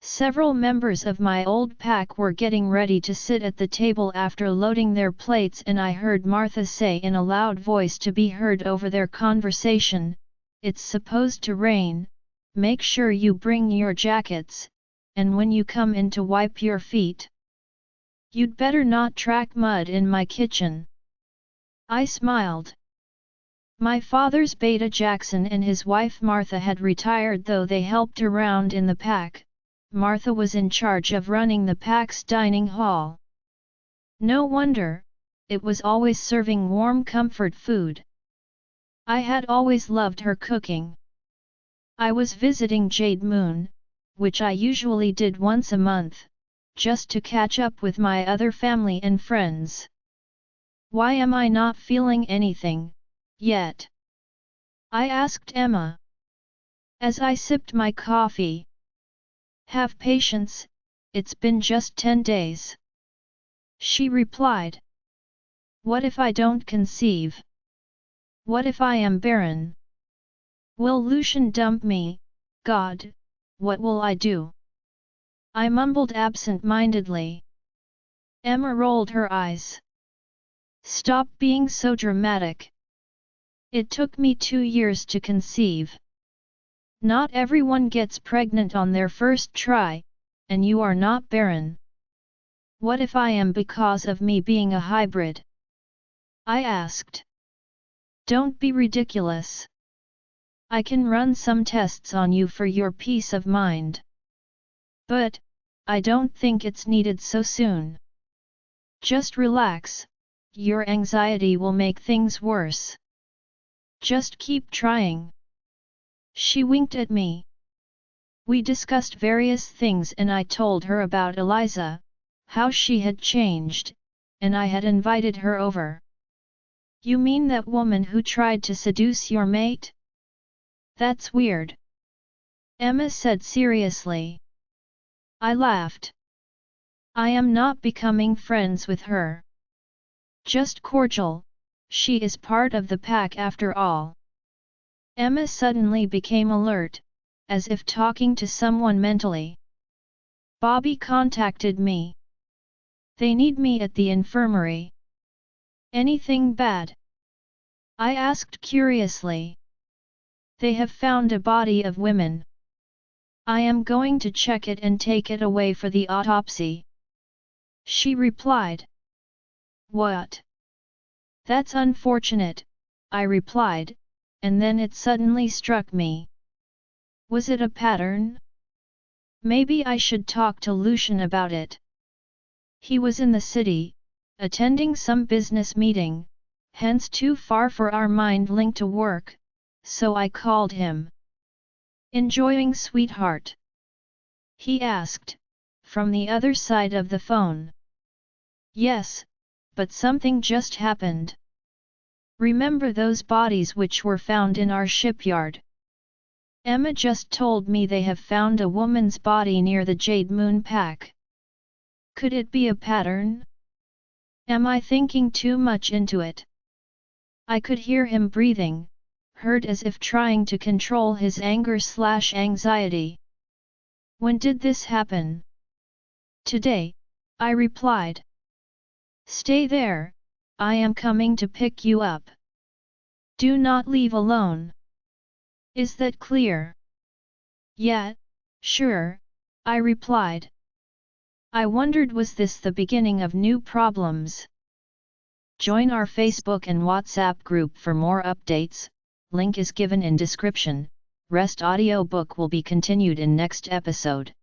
Several members of my old pack were getting ready to sit at the table after loading their plates, and I heard Martha say in a loud voice to be heard over their conversation, "It's supposed to rain, make sure you bring your jackets, and when you come in to wipe your feet, you'd better not track mud in my kitchen." I smiled. My father's Beta Jackson and his wife Martha had retired, though they helped around in the pack. Martha was in charge of running the pack's dining hall. No wonder, it was always serving warm comfort food. I had always loved her cooking. I was visiting Jade Moon, which I usually did once a month, just to catch up with my other family and friends. "Why am I not feeling anything yet?" I asked Emma, as I sipped my coffee. "Have patience, it's been just 10 days. She replied. "What if I don't conceive? What if I am barren? Will Lucian dump me? God, what will I do?" I mumbled absent-mindedly. Emma rolled her eyes. "Stop being so dramatic. It took me 2 years to conceive. Not everyone gets pregnant on their first try, and you are not barren. What if I am because of me being a hybrid?" I asked. "Don't be ridiculous. I can run some tests on you for your peace of mind. But, I don't think it's needed so soon. Just relax, your anxiety will make things worse. Just keep trying." She winked at me. We discussed various things and I told her about Eliza, how she had changed, and I had invited her over. "You mean that woman who tried to seduce your mate? That's weird," Emma said seriously. I laughed. "I am not becoming friends with her. Just cordial, she is part of the pack after all." Emma suddenly became alert, as if talking to someone mentally. "Bobby contacted me. They need me at the infirmary." "Anything bad?" I asked curiously. "They have found a body of women. I am going to check it and take it away for the autopsy," she replied. "What? That's unfortunate," I replied, and then it suddenly struck me. Was it a pattern? Maybe I should talk to Lucian about it. He was in the city, attending some business meeting, hence too far for our mind link to work, so I called him. "Enjoying, sweetheart?" he asked, from the other side of the phone. "Yes, but something just happened. Remember those bodies which were found in our shipyard? Emma just told me they have found a woman's body near the Jade Moon pack. Could it be a pattern? Am I thinking too much into it?" I could hear him breathing, heard as if trying to control his anger/anxiety. "When did this happen?" "Today," I replied. "Stay there, I am coming to pick you up. Do not leave alone. Is that clear?" "Yeah, sure," I replied. I wondered, was this the beginning of new problems? Join our Facebook and WhatsApp group for more updates, link is given in description. Rest audiobook will be continued in next episode.